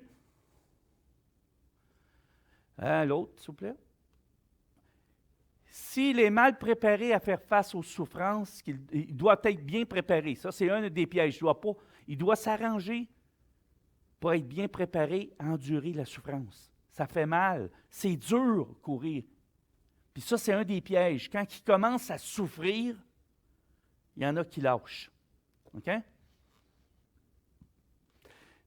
L'autre, s'il vous plaît. S'il est mal préparé à faire face aux souffrances, il doit être bien préparé. Ça, c'est un des pièges. Il doit s'arranger pour être bien préparé à endurer la souffrance. Ça fait mal. C'est dur courir. Puis ça, c'est un des pièges. Quand il commence à souffrir, il y en a qui lâchent. OK?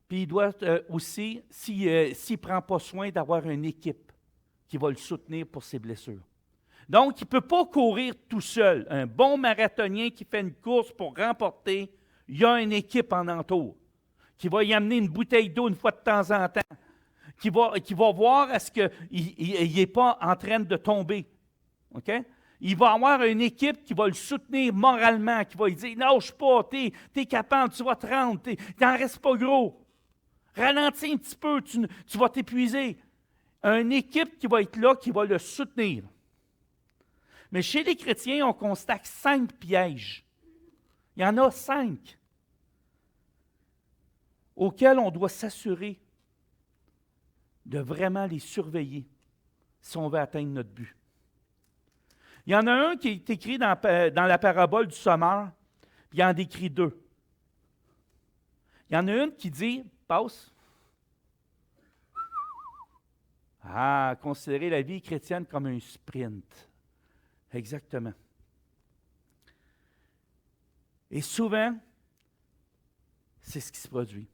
Puis il doit aussi, s'il ne prend pas soin d'avoir une équipe qui va le soutenir pour ses blessures. Donc, il ne peut pas courir tout seul. Un bon marathonien qui fait une course pour remporter, il y a une équipe en entour qui va y amener une bouteille d'eau une fois de temps en temps, qui va voir à ce qu'il n'est pas en train de tomber. OK? Il va avoir une équipe qui va le soutenir moralement, qui va lui dire « Lâche pas, t'es capable, tu vas te rendre, t'en restes pas gros. Ralentis un petit peu, tu vas t'épuiser. » Une équipe qui va être là, qui va le soutenir. Mais chez les chrétiens, on constate 5 pièges. Il y en a 5 auxquels on doit s'assurer de vraiment les surveiller si on veut atteindre notre but. Il y en a un qui est écrit dans la parabole du sommeur, puis il en décrit 2. Il y en a une qui dit, passe. Ah, considérer la vie chrétienne comme un sprint. Exactement. Et souvent, c'est ce qui se produit.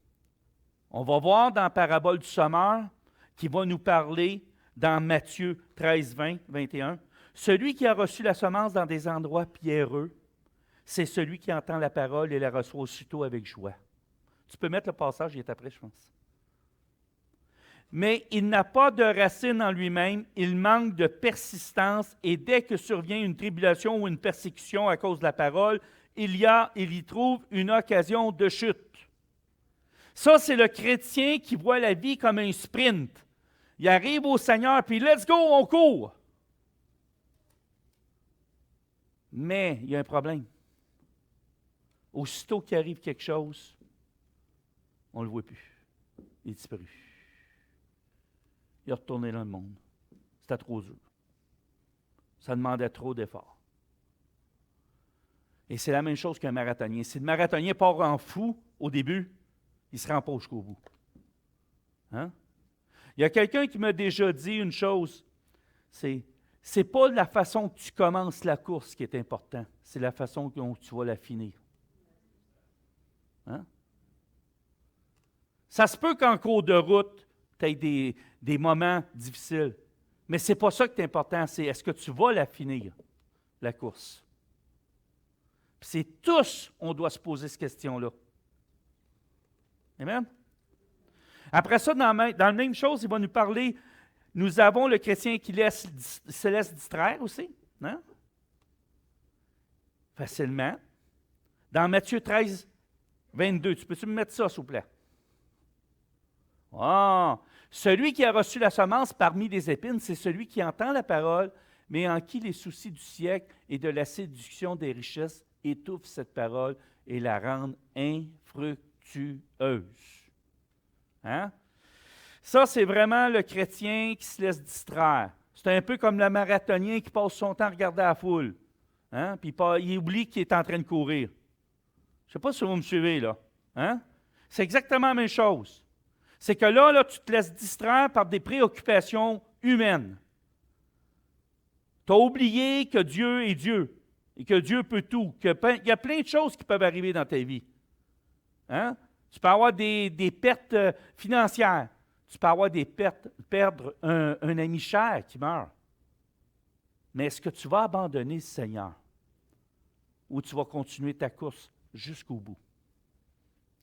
On va voir dans la parabole du sommeur qui va nous parler dans Matthieu 13, 20, 21. Celui qui a reçu la semence dans des endroits pierreux, c'est celui qui entend la parole et la reçoit aussitôt avec joie. Tu peux mettre le passage, il est après, je pense. Mais il n'a pas de racine en lui-même, il manque de persistance et dès que survient une tribulation ou une persécution à cause de la parole, il y trouve une occasion de chute. Ça, c'est le chrétien qui voit la vie comme un sprint. Il arrive au Seigneur, puis let's go, on court. Mais il y a un problème. Aussitôt qu'il arrive quelque chose, on ne le voit plus. Il est disparu. Il est retourné dans le monde. C'était trop dur. Ça demandait trop d'efforts. Et c'est la même chose qu'un marathonien. Si le marathonien part en fou au début, il ne se rend pas jusqu'au bout. Hein? Il y a quelqu'un qui m'a déjà dit une chose, c'est pas la façon que tu commences la course qui est important, c'est la façon dont tu vas la finir. Hein? Ça se peut qu'en cours de route, tu aies des moments difficiles, mais ce n'est pas ça qui est important, c'est est-ce que tu vas la finir, la course. Puis c'est tous, on doit se poser cette question-là. Amen? Après ça, dans la même chose, il va nous parler, nous avons le chrétien qui se laisse distraire aussi, hein? Facilement. Dans Matthieu 13, 22, tu peux-tu me mettre ça, s'il vous plaît? Ah! Celui qui a reçu la semence parmi les épines, c'est celui qui entend la parole, mais en qui les soucis du siècle et de la séduction des richesses étouffent cette parole et la rendent infructueuse. Hein? Ça, c'est vraiment le chrétien qui se laisse distraire. C'est un peu comme le marathonien qui passe son temps à regarder la foule. Hein? Puis il oublie qu'il est en train de courir. Je ne sais pas si vous me suivez, là. Hein? C'est exactement la même chose. C'est que là, tu te laisses distraire par des préoccupations humaines. Tu as oublié que Dieu est Dieu et que Dieu peut tout. Il y a plein de choses qui peuvent arriver dans ta vie. Hein? Tu peux avoir des pertes financières. Tu peux avoir perdre un ami cher qui meurt. Mais est-ce que tu vas abandonner le Seigneur ou tu vas continuer ta course jusqu'au bout?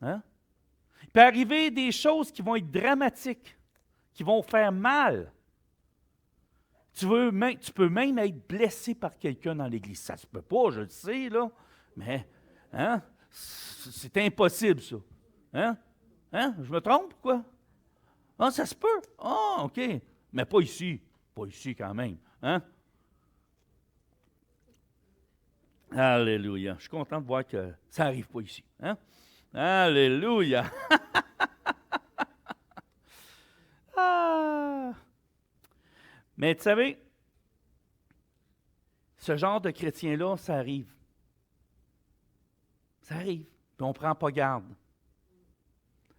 Hein? Il peut arriver des choses qui vont être dramatiques, qui vont faire mal. Tu peux même être blessé par quelqu'un dans l'Église. Ça ne se peut pas, je le sais, là. Mais, hein? C'est impossible, ça. Hein? Hein? Je me trompe, quoi? Ah, ça se peut. Ah, OK. Mais pas ici. Pas ici, quand même. Hein? Alléluia. Je suis content de voir que ça n'arrive pas ici. Hein? Alléluia. Ah. Mais tu savez, ce genre de chrétien-là, ça arrive. Ça arrive. Puis on ne prend pas garde.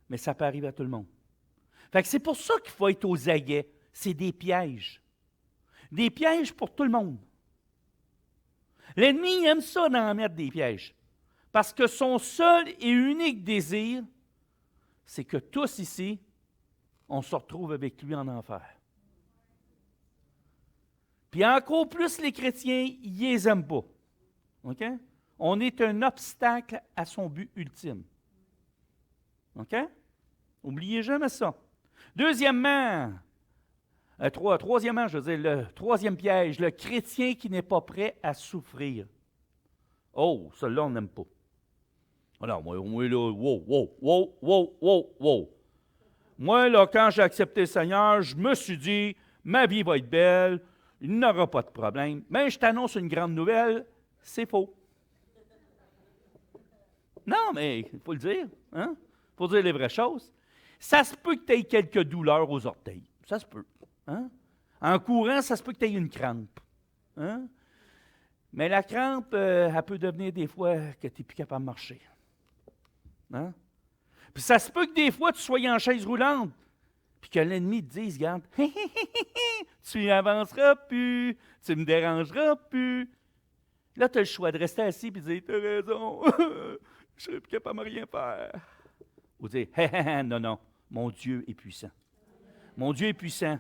Mais ça peut arriver à tout le monde. Fait que c'est pour ça qu'il faut être aux aguets. C'est des pièges. Des pièges pour tout le monde. L'ennemi aime ça d'en mettre des pièges. Parce que son seul et unique désir, c'est que tous ici, on se retrouve avec lui en enfer. Puis encore plus les chrétiens, ils les aiment pas. OK? On est un obstacle à son but ultime. OK? N'oubliez jamais ça. Deuxièmement, troisièmement, je veux dire, le troisième piège, le chrétien qui n'est pas prêt à souffrir. Oh, celui-là, on n'aime pas. Alors, moi là, wow. Moi, là, quand j'ai accepté le Seigneur, je me suis dit, ma vie va être belle, il n'y aura pas de problème. Mais je t'annonce une grande nouvelle, c'est faux. Non, mais il faut le dire. Hein? Il faut dire les vraies choses. Ça se peut que tu aies quelques douleurs aux orteils. Ça se peut. Hein? En courant, ça se peut que tu aies une crampe. Hein? Mais la crampe, elle peut devenir des fois que tu n'es plus capable de marcher. Hein? Puis ça se peut que des fois, tu sois en chaise roulante, puis que l'ennemi te dise, regarde, tu n'avanceras plus, tu me dérangeras plus. Là, tu as le choix de rester assis et de dire, t'as raison, je serai plus capable de rien faire. Ou dire, non, non, mon Dieu est puissant. Mon Dieu est puissant.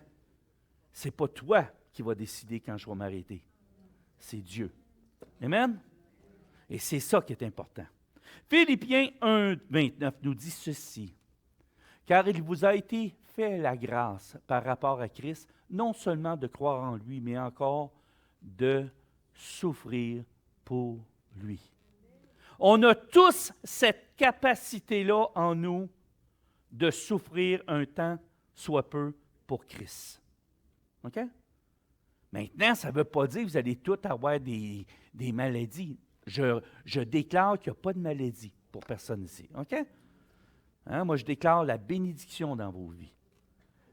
C'est pas toi qui vas décider quand je vais m'arrêter. C'est Dieu. Amen? Et c'est ça qui est important. Philippiens 1, 29 nous dit ceci. Car il vous a été fait la grâce par rapport à Christ, non seulement de croire en lui, mais encore de souffrir pour lui. On a tous cette capacité-là en nous de souffrir un temps, soit peu, pour Christ. OK? Maintenant, ça ne veut pas dire que vous allez tous avoir des maladies. Je déclare qu'il n'y a pas de maladie pour personne ici. OK? Hein? Moi, je déclare la bénédiction dans vos vies.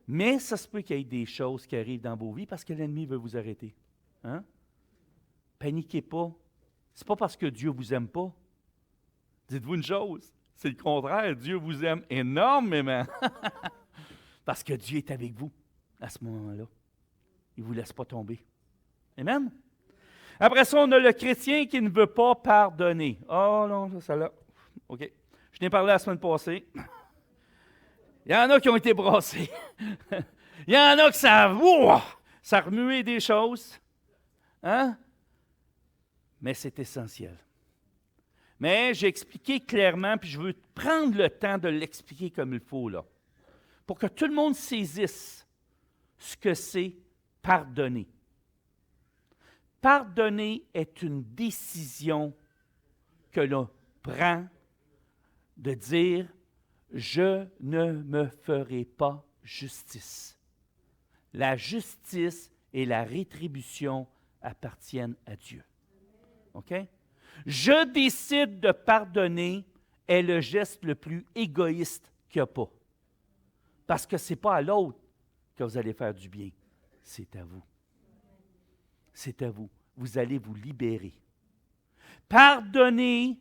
Mais ça se peut qu'il y ait des choses qui arrivent dans vos vies parce que l'ennemi veut vous arrêter. Hein? Paniquez pas. Ce n'est pas parce que Dieu ne vous aime pas. Dites-vous une chose, c'est le contraire. Dieu vous aime énormément. Parce que Dieu est avec vous à ce moment-là. Il ne vous laisse pas tomber. Amen? Après ça, on a le chrétien qui ne veut pas pardonner. Oh non, ça là. OK. Je t'ai parlé la semaine passée. Il y en a qui ont été brassés. Il y en a que ça a remué des choses. Hein? Mais c'est essentiel. Mais j'ai expliqué clairement, puis je veux prendre le temps de l'expliquer comme il faut, là, pour que tout le monde saisisse ce que c'est pardonner. Pardonner est une décision que l'on prend de dire « Je ne me ferai pas justice ». La justice et la rétribution appartiennent à Dieu. OK? Je décide de pardonner est le geste le plus égoïste qu'il n'y a pas. Parce que ce n'est pas à l'autre que vous allez faire du bien. C'est à vous. C'est à vous. Vous allez vous libérer. Pardonner,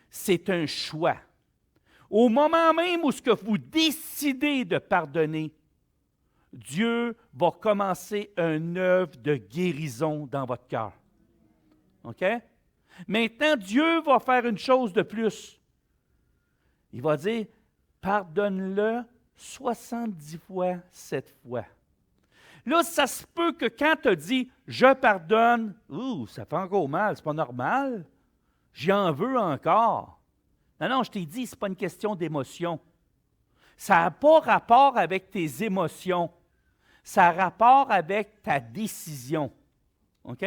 c'est un choix. Au moment même où ce que vous décidez de pardonner, Dieu va commencer une œuvre de guérison dans votre cœur. OK? Maintenant, Dieu va faire une chose de plus. Il va dire, pardonne-le 70 fois, 7 fois. Là, ça se peut que quand tu as dit « je pardonne », ça fait encore mal, c'est pas normal. J'en veux encore. Non, non, je t'ai dit, ce n'est pas une question d'émotion. Ça n'a pas rapport avec tes émotions. Ça a rapport avec ta décision. OK?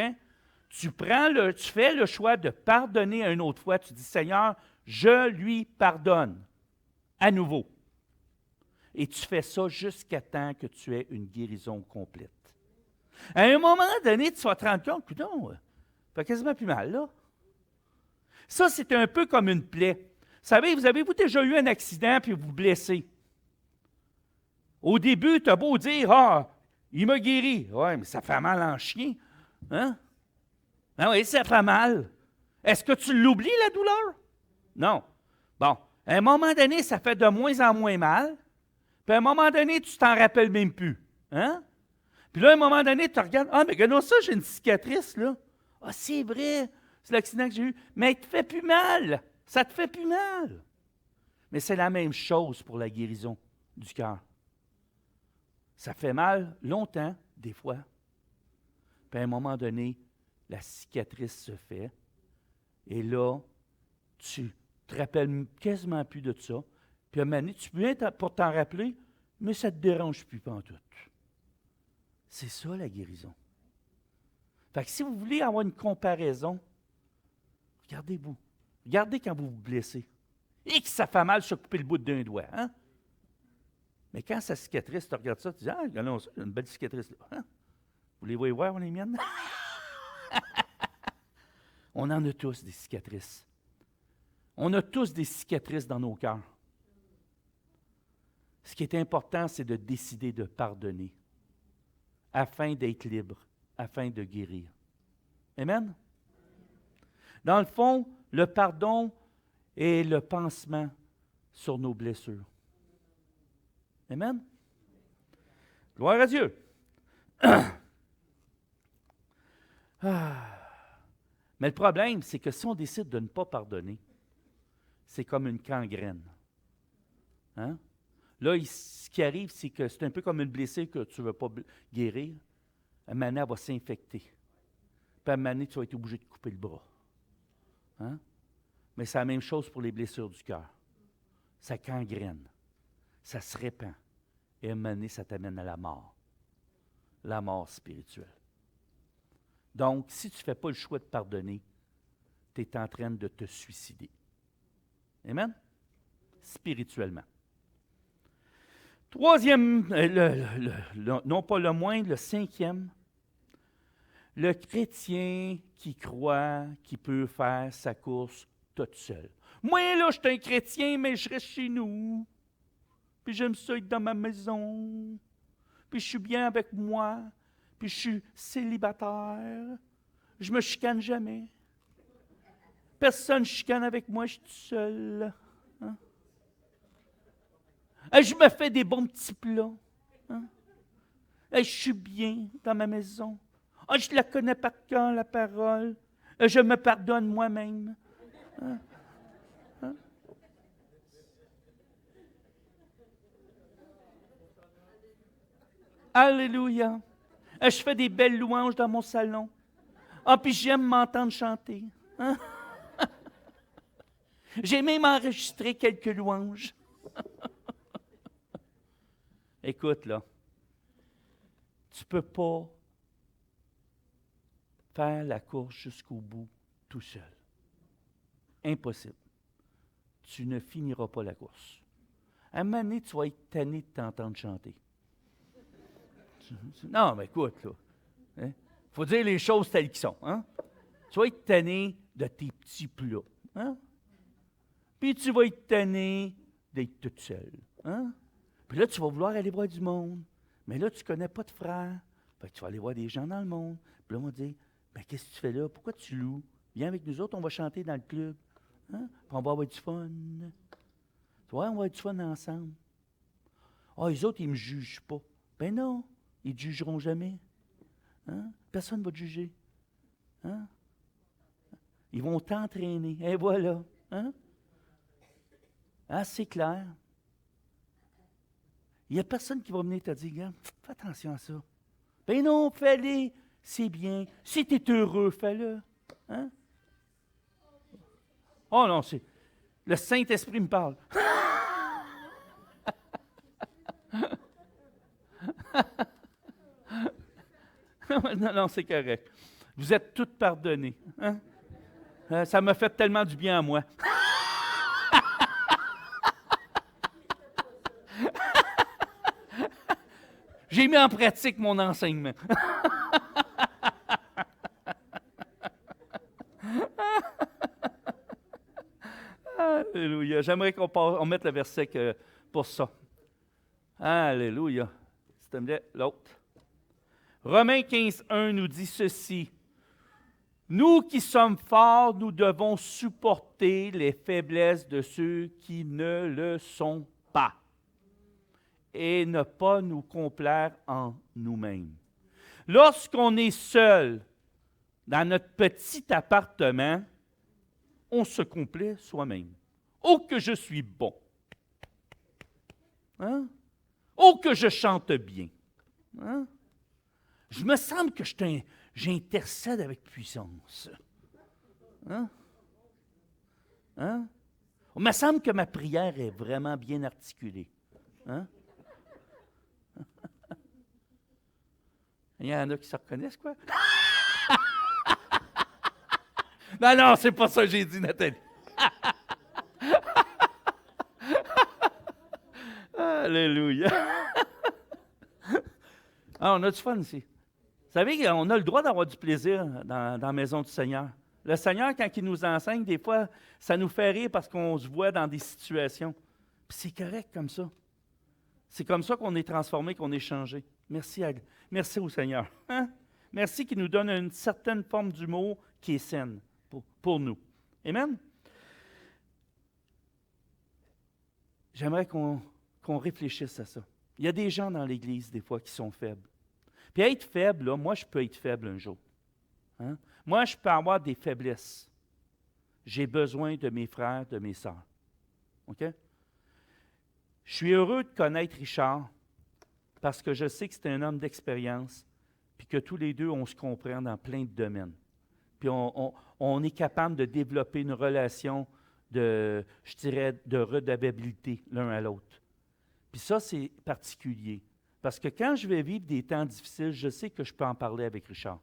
Tu fais le choix de pardonner une autre fois. Tu dis, Seigneur, je lui pardonne à nouveau. Et tu fais ça jusqu'à temps que tu aies une guérison complète. À un moment donné, tu vas te rendre compte, non, ça fait quasiment plus mal, là. Ça, c'est un peu comme une plaie. Vous savez, avez-vous déjà eu un accident puis vous vous blessez? Au début, tu as beau dire, il m'a guéri. Oui, mais ça fait mal en chien. Hein? Ah oui, ça fait mal. Est-ce que tu l'oublies, la douleur? Non. Bon, à un moment donné, ça fait de moins en moins mal. Puis à un moment donné, tu t'en rappelles même plus. Hein? Puis là, à un moment donné, tu regardes, mais regarde ça, j'ai une cicatrice, là. Ah, c'est vrai, c'est l'accident que j'ai eu. Mais il te fait plus mal. Ça te fait plus mal. Mais c'est la même chose pour la guérison du cœur. Ça fait mal longtemps, des fois. Puis à un moment donné, la cicatrice se fait. Et là, tu ne te rappelles quasiment plus de ça. Puis à un moment donné, tu viens pour t'en rappeler, mais ça ne te dérange plus pantoute. C'est ça la guérison. Fait que si vous voulez avoir une comparaison, regardez-vous. Regardez quand vous vous blessez. Et que ça fait mal se couper le bout d'un doigt. Hein? Mais quand ça cicatrice, tu regardes ça, tu dis, regardons ça, une belle cicatrice là. Hein? Vous les voyez voir, les miennes? On en a tous des cicatrices. On a tous des cicatrices dans nos cœurs. Ce qui est important, c'est de décider de pardonner afin d'être libre, afin de guérir. Amen? Dans le fond, le pardon et le pansement sur nos blessures. Amen? Gloire à Dieu. Mais le problème, c'est que si on décide de ne pas pardonner, c'est comme une gangrène. Hein? Là, ce qui arrive, c'est que c'est un peu comme une blessure que tu ne veux pas guérir. À un moment donné, elle va s'infecter. Puis à un moment donné, tu vas être obligé de couper le bras. Hein? Mais c'est la même chose pour les blessures du cœur. Ça gangrène. Ça se répand. Et à un moment donné, ça t'amène à la mort. La mort spirituelle. Donc, si tu ne fais pas le choix de pardonner, tu es en train de te suicider. Amen? Spirituellement. Troisième, non pas le moindre, le cinquième, le chrétien qui croit qu'il peut faire sa course tout seul. Moi, là, je suis un chrétien, mais je reste chez nous. Puis j'aime ça être dans ma maison. Puis je suis bien avec moi. Puis je suis célibataire. Je me chicane jamais. Personne ne chicane avec moi, je suis tout seul. Hein? Je me fais des bons petits plats. Hein? Je suis bien dans ma maison. Je la connais par cœur, la parole. Je me pardonne moi-même. Hein? Hein? Alléluia. Je fais des belles louanges dans mon salon. Puis j'aime m'entendre chanter. Hein? J'ai même enregistré quelques louanges. Écoute, là, tu ne peux pas faire la course jusqu'au bout tout seul. Impossible. Tu ne finiras pas la course. À un moment donné, tu vas être tanné de t'entendre chanter. Non, mais écoute, là. Il faut dire les choses telles qu'elles sont. Hein? Tu vas être tanné de tes petits plats. Hein? Puis tu vas être tanné d'être toute seule. Hein? Puis là, tu vas vouloir aller voir du monde. Mais là, tu ne connais pas de frères. Fait que tu vas aller voir des gens dans le monde. Puis là, on va dire, ben, qu'est-ce que tu fais là? Pourquoi tu loues? Viens avec nous autres, on va chanter dans le club. Hein? Puis on va avoir du fun. Tu vois, on va avoir du fun ensemble. Les autres, ils ne me jugent pas. Ben non, ils ne te jugeront jamais. Hein? Personne ne va te juger. Hein? Ils vont t'entraîner. Et voilà. Hein? C'est clair. Il n'y a personne qui va venir te dire, regarde, fais attention à ça. Ben non, fais-le, c'est bien. Si tu es heureux, fais-le. Hein? Oh non, c'est. Le Saint-Esprit me parle. Non, c'est correct. Vous êtes toutes pardonnées. Hein? Ça m'a fait tellement du bien à moi. J'ai mis en pratique mon enseignement. Alléluia. J'aimerais qu'on mette le verset pour ça. Alléluia. S'il te plaît, l'autre. Romains 15, 1 nous dit ceci. Nous qui sommes forts, nous devons supporter les faiblesses de ceux qui ne le sont pas et ne pas nous complaire en nous-mêmes. Lorsqu'on est seul dans notre petit appartement, on se complaît soi-même. Oh, que je suis bon! Hein? Oh, que je chante bien! Hein? Je me semble que j'intercède avec puissance. Hein? Hein? Il me semble que ma prière est vraiment bien articulée. Hein? Il y en a qui se reconnaissent, quoi? Non, c'est pas ça que j'ai dit, Nathalie. Alléluia. On a du fun ici. Vous savez qu'on a le droit d'avoir du plaisir dans la maison du Seigneur. Le Seigneur, quand il nous enseigne, des fois, ça nous fait rire parce qu'on se voit dans des situations. Puis c'est correct comme ça. C'est comme ça qu'on est transformé, qu'on est changé. Merci au Seigneur. Hein? Merci qu'il nous donne une certaine forme d'humour qui est saine pour nous. Amen? j'aimerais qu'on réfléchisse à ça. Il y a des gens dans l'Église, des fois, qui sont faibles. Puis être faible, là, moi, je peux être faible un jour. Hein? Moi, je peux avoir des faiblesses. J'ai besoin de mes frères, de mes sœurs. OK? Je suis heureux de connaître Richard parce que je sais que c'est un homme d'expérience puis que tous les deux, on se comprend dans plein de domaines. Puis on est capable de développer une relation de, je dirais, de redevabilité l'un à l'autre. Puis ça, c'est particulier. Parce que quand je vais vivre des temps difficiles, je sais que je peux en parler avec Richard.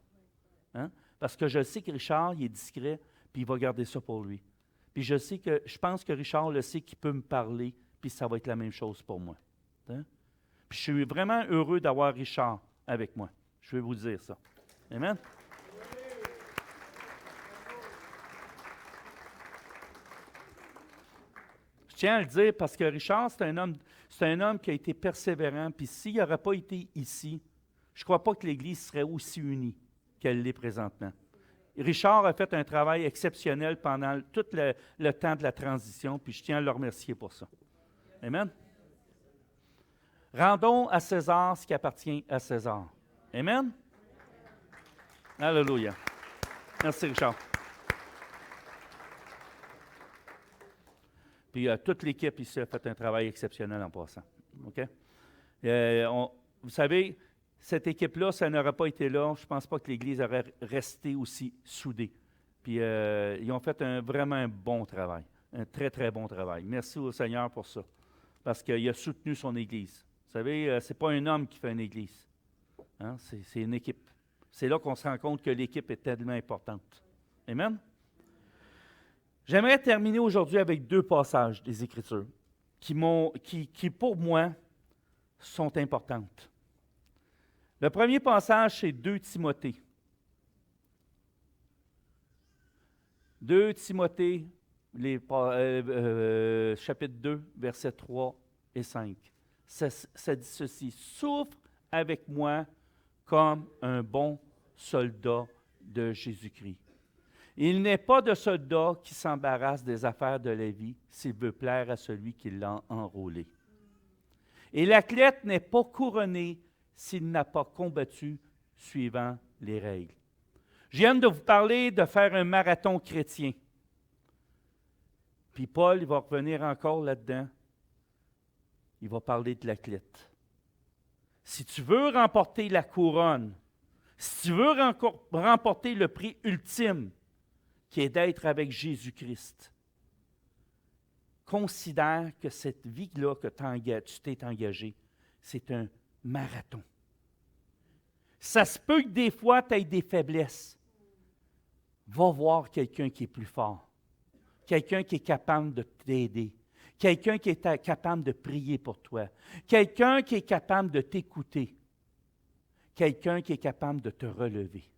Hein? Parce que je sais que Richard, il est discret, puis il va garder ça pour lui. Puis je pense que Richard le sait qu'il peut me parler, puis ça va être la même chose pour moi. Hein? Puis je suis vraiment heureux d'avoir Richard avec moi. Je vais vous dire ça. Amen? Je tiens à le dire parce que Richard, c'est un homme qui a été persévérant, puis s'il n'aurait pas été ici, je ne crois pas que l'Église serait aussi unie qu'elle l'est présentement. Richard a fait un travail exceptionnel pendant tout le temps de la transition, puis je tiens à le remercier pour ça. Amen? Rendons à César ce qui appartient à César. Amen? Alléluia. Merci, Richard. Puis toute l'équipe ici a fait un travail exceptionnel en passant. OK? Vous savez, cette équipe-là, ça n'aurait pas été là, je ne pense pas que l'Église aurait resté aussi soudée. Puis ils ont fait vraiment un bon travail, un très, très bon travail. Merci au Seigneur pour ça, parce qu'il a soutenu son Église. Vous savez, ce n'est pas un homme qui fait une Église, hein? C'est une équipe. C'est là qu'on se rend compte que l'équipe est tellement importante. Amen? J'aimerais terminer aujourd'hui avec 2 passages des Écritures qui, pour moi, sont importantes. Le premier passage, c'est 2 Timothée. 2 Timothée, chapitre 2, versets 3 et 5. Ça dit ceci: « Souffre avec moi comme un bon soldat de Jésus-Christ. Il n'est pas de soldat qui s'embarrasse des affaires de la vie s'il veut plaire à celui qui l'a enrôlé. Et l'athlète n'est pas couronné s'il n'a pas combattu suivant les règles. » Je viens de vous parler de faire un marathon chrétien. Puis Paul, il va revenir encore là-dedans. Il va parler de l'athlète. Si tu veux remporter la couronne, si tu veux remporter le prix ultime, qui est d'être avec Jésus-Christ, considère que cette vie-là que tu t'es engagé, c'est un marathon. Ça se peut que des fois, tu aies des faiblesses. Va voir quelqu'un qui est plus fort, quelqu'un qui est capable de t'aider, quelqu'un qui est capable de prier pour toi, quelqu'un qui est capable de t'écouter, quelqu'un qui est capable de te relever.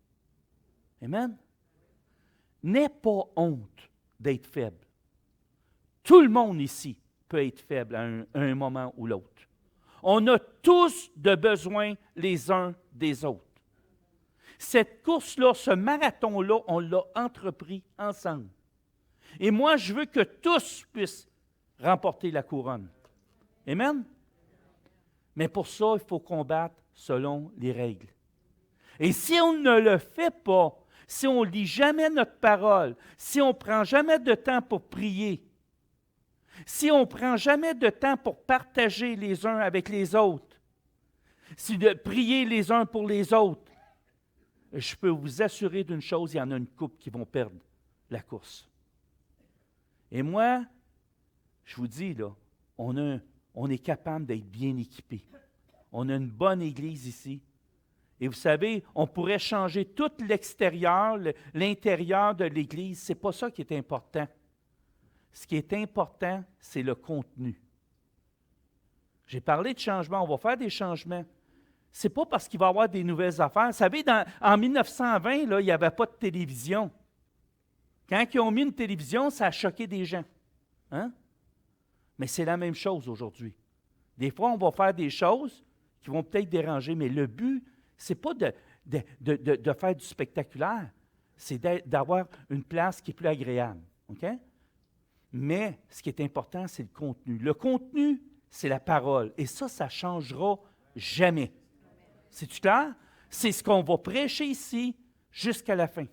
Amen? N'aie pas honte d'être faible. Tout le monde ici peut être faible à un moment ou l'autre. On a tous de besoin les uns des autres. Cette course-là, ce marathon-là, on l'a entrepris ensemble. Et moi, je veux que tous puissent remporter la couronne. Amen? Mais pour ça, il faut combattre selon les règles. Et si on ne le fait pas, si on ne lit jamais notre parole, si on ne prend jamais de temps pour prier, si on ne prend jamais de temps pour partager les uns avec les autres, si de prier les uns pour les autres, je peux vous assurer d'une chose, il y en a une couple qui vont perdre la course. Et moi, je vous dis, là, on est capable d'être bien équipé. On a une bonne église ici. Et vous savez, on pourrait changer tout l'extérieur, l'intérieur de l'Église. Ce n'est pas ça qui est important. Ce qui est important, c'est le contenu. J'ai parlé de changement, on va faire des changements. Ce n'est pas parce qu'il va y avoir des nouvelles affaires. Vous savez, en 1920, là, il n'y avait pas de télévision. Quand ils ont mis une télévision, ça a choqué des gens. Hein? Mais c'est la même chose aujourd'hui. Des fois, on va faire des choses qui vont peut-être déranger, mais le but, ce n'est pas de faire du spectaculaire, c'est d'avoir une place qui est plus agréable. OK? Mais ce qui est important, c'est le contenu. Le contenu, c'est la parole. Et ça ne changera jamais. C'est-tu clair? C'est ce qu'on va prêcher ici jusqu'à la fin.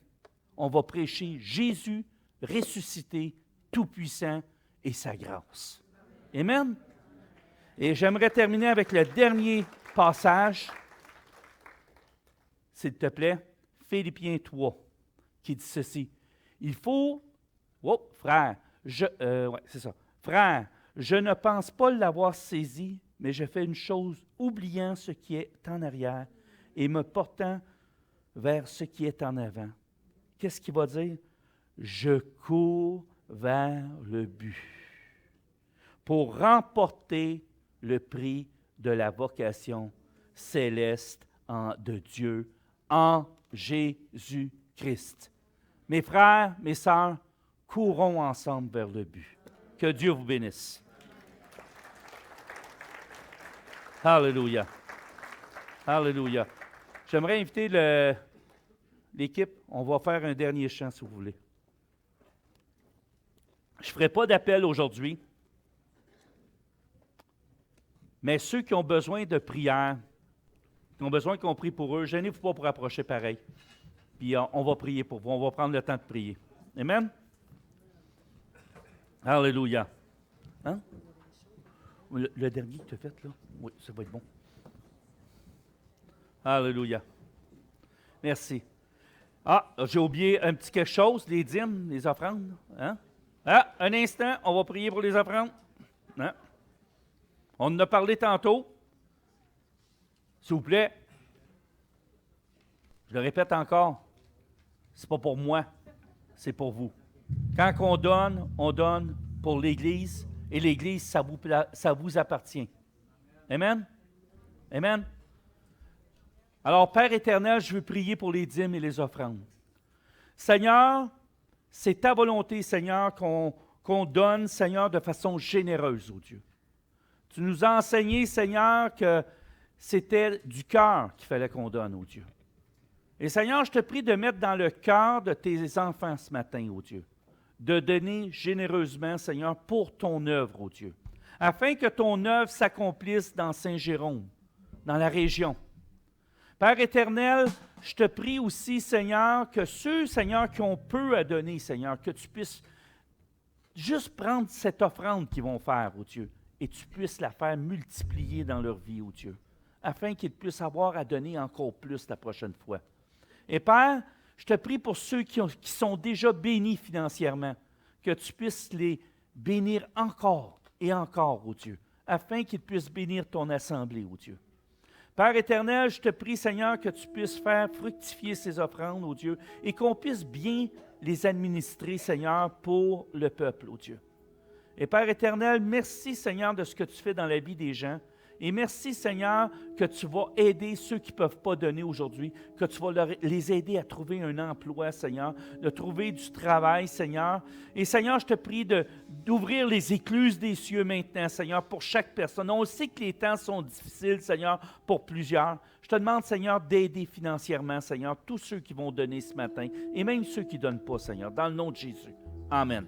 On va prêcher Jésus ressuscité, tout-puissant et sa grâce. Amen? Et j'aimerais terminer avec le dernier passage, s'il te plaît, Philippiens 3, qui dit ceci. Il faut... Oh, frère, c'est ça. Frère, je ne pense pas l'avoir saisi, mais je fais une chose, oubliant ce qui est en arrière et me portant vers ce qui est en avant. Qu'est-ce qu'il va dire? Je cours vers le but pour remporter le prix de la vocation céleste de Dieu en Jésus-Christ. Mes frères, mes sœurs, courons ensemble vers le but. Que Dieu vous bénisse. Alléluia. Alléluia. J'aimerais inviter l'équipe. On va faire un dernier chant, si vous voulez. Je ne ferai pas d'appel aujourd'hui, mais ceux qui ont besoin de prière, qui ont besoin qu'on prie pour eux, gênez-vous pas pour approcher pareil. Puis on va prier pour vous. On va prendre le temps de prier. Amen? Alléluia. Hein? Le dernier que tu as fait, là? Oui, ça va être bon. Alléluia. Merci. Ah, j'ai oublié un petit quelque chose, les dîmes, les offrandes. Hein? Ah, un instant, on va prier pour les offrandes. Hein? On en a parlé tantôt. S'il vous plaît, je le répète encore, c'est pas pour moi, c'est pour vous. Quand on donne pour l'Église, et l'Église, ça vous appartient. Amen? Amen? Alors, Père éternel, je veux prier pour les dîmes et les offrandes. Seigneur, c'est ta volonté, Seigneur, qu'on donne, Seigneur, de façon généreuse, oh Dieu. Tu nous as enseigné, Seigneur, que c'était du cœur qu'il fallait qu'on donne, oh Dieu. Et Seigneur, je te prie de mettre dans le cœur de tes enfants ce matin, oh Dieu, de donner généreusement, Seigneur, pour ton œuvre, oh Dieu, afin que ton œuvre s'accomplisse dans Saint-Jérôme, dans la région. Père éternel, je te prie aussi, Seigneur, que ceux, Seigneur, qui ont peu à donner, Seigneur, que tu puisses juste prendre cette offrande qu'ils vont faire, oh Dieu, et tu puisses la faire multiplier dans leur vie, oh Dieu, afin qu'ils puissent avoir à donner encore plus la prochaine fois. Et Père, je te prie pour ceux qui sont déjà bénis financièrement, que tu puisses les bénir encore et encore, oh Dieu, afin qu'ils puissent bénir ton assemblée, oh Dieu. Père éternel, je te prie, Seigneur, que tu puisses faire fructifier ces offrandes, oh Dieu, et qu'on puisse bien les administrer, Seigneur, pour le peuple, oh Dieu. Et Père éternel, merci, Seigneur, de ce que tu fais dans la vie des gens. Et merci, Seigneur, que tu vas aider ceux qui ne peuvent pas donner aujourd'hui, que tu vas les aider à trouver un emploi, Seigneur, de trouver du travail, Seigneur. Et Seigneur, je te prie d'ouvrir les écluses des cieux maintenant, Seigneur, pour chaque personne. On sait que les temps sont difficiles, Seigneur, pour plusieurs. Je te demande, Seigneur, d'aider financièrement, Seigneur, tous ceux qui vont donner ce matin, et même ceux qui ne donnent pas, Seigneur, dans le nom de Jésus. Amen.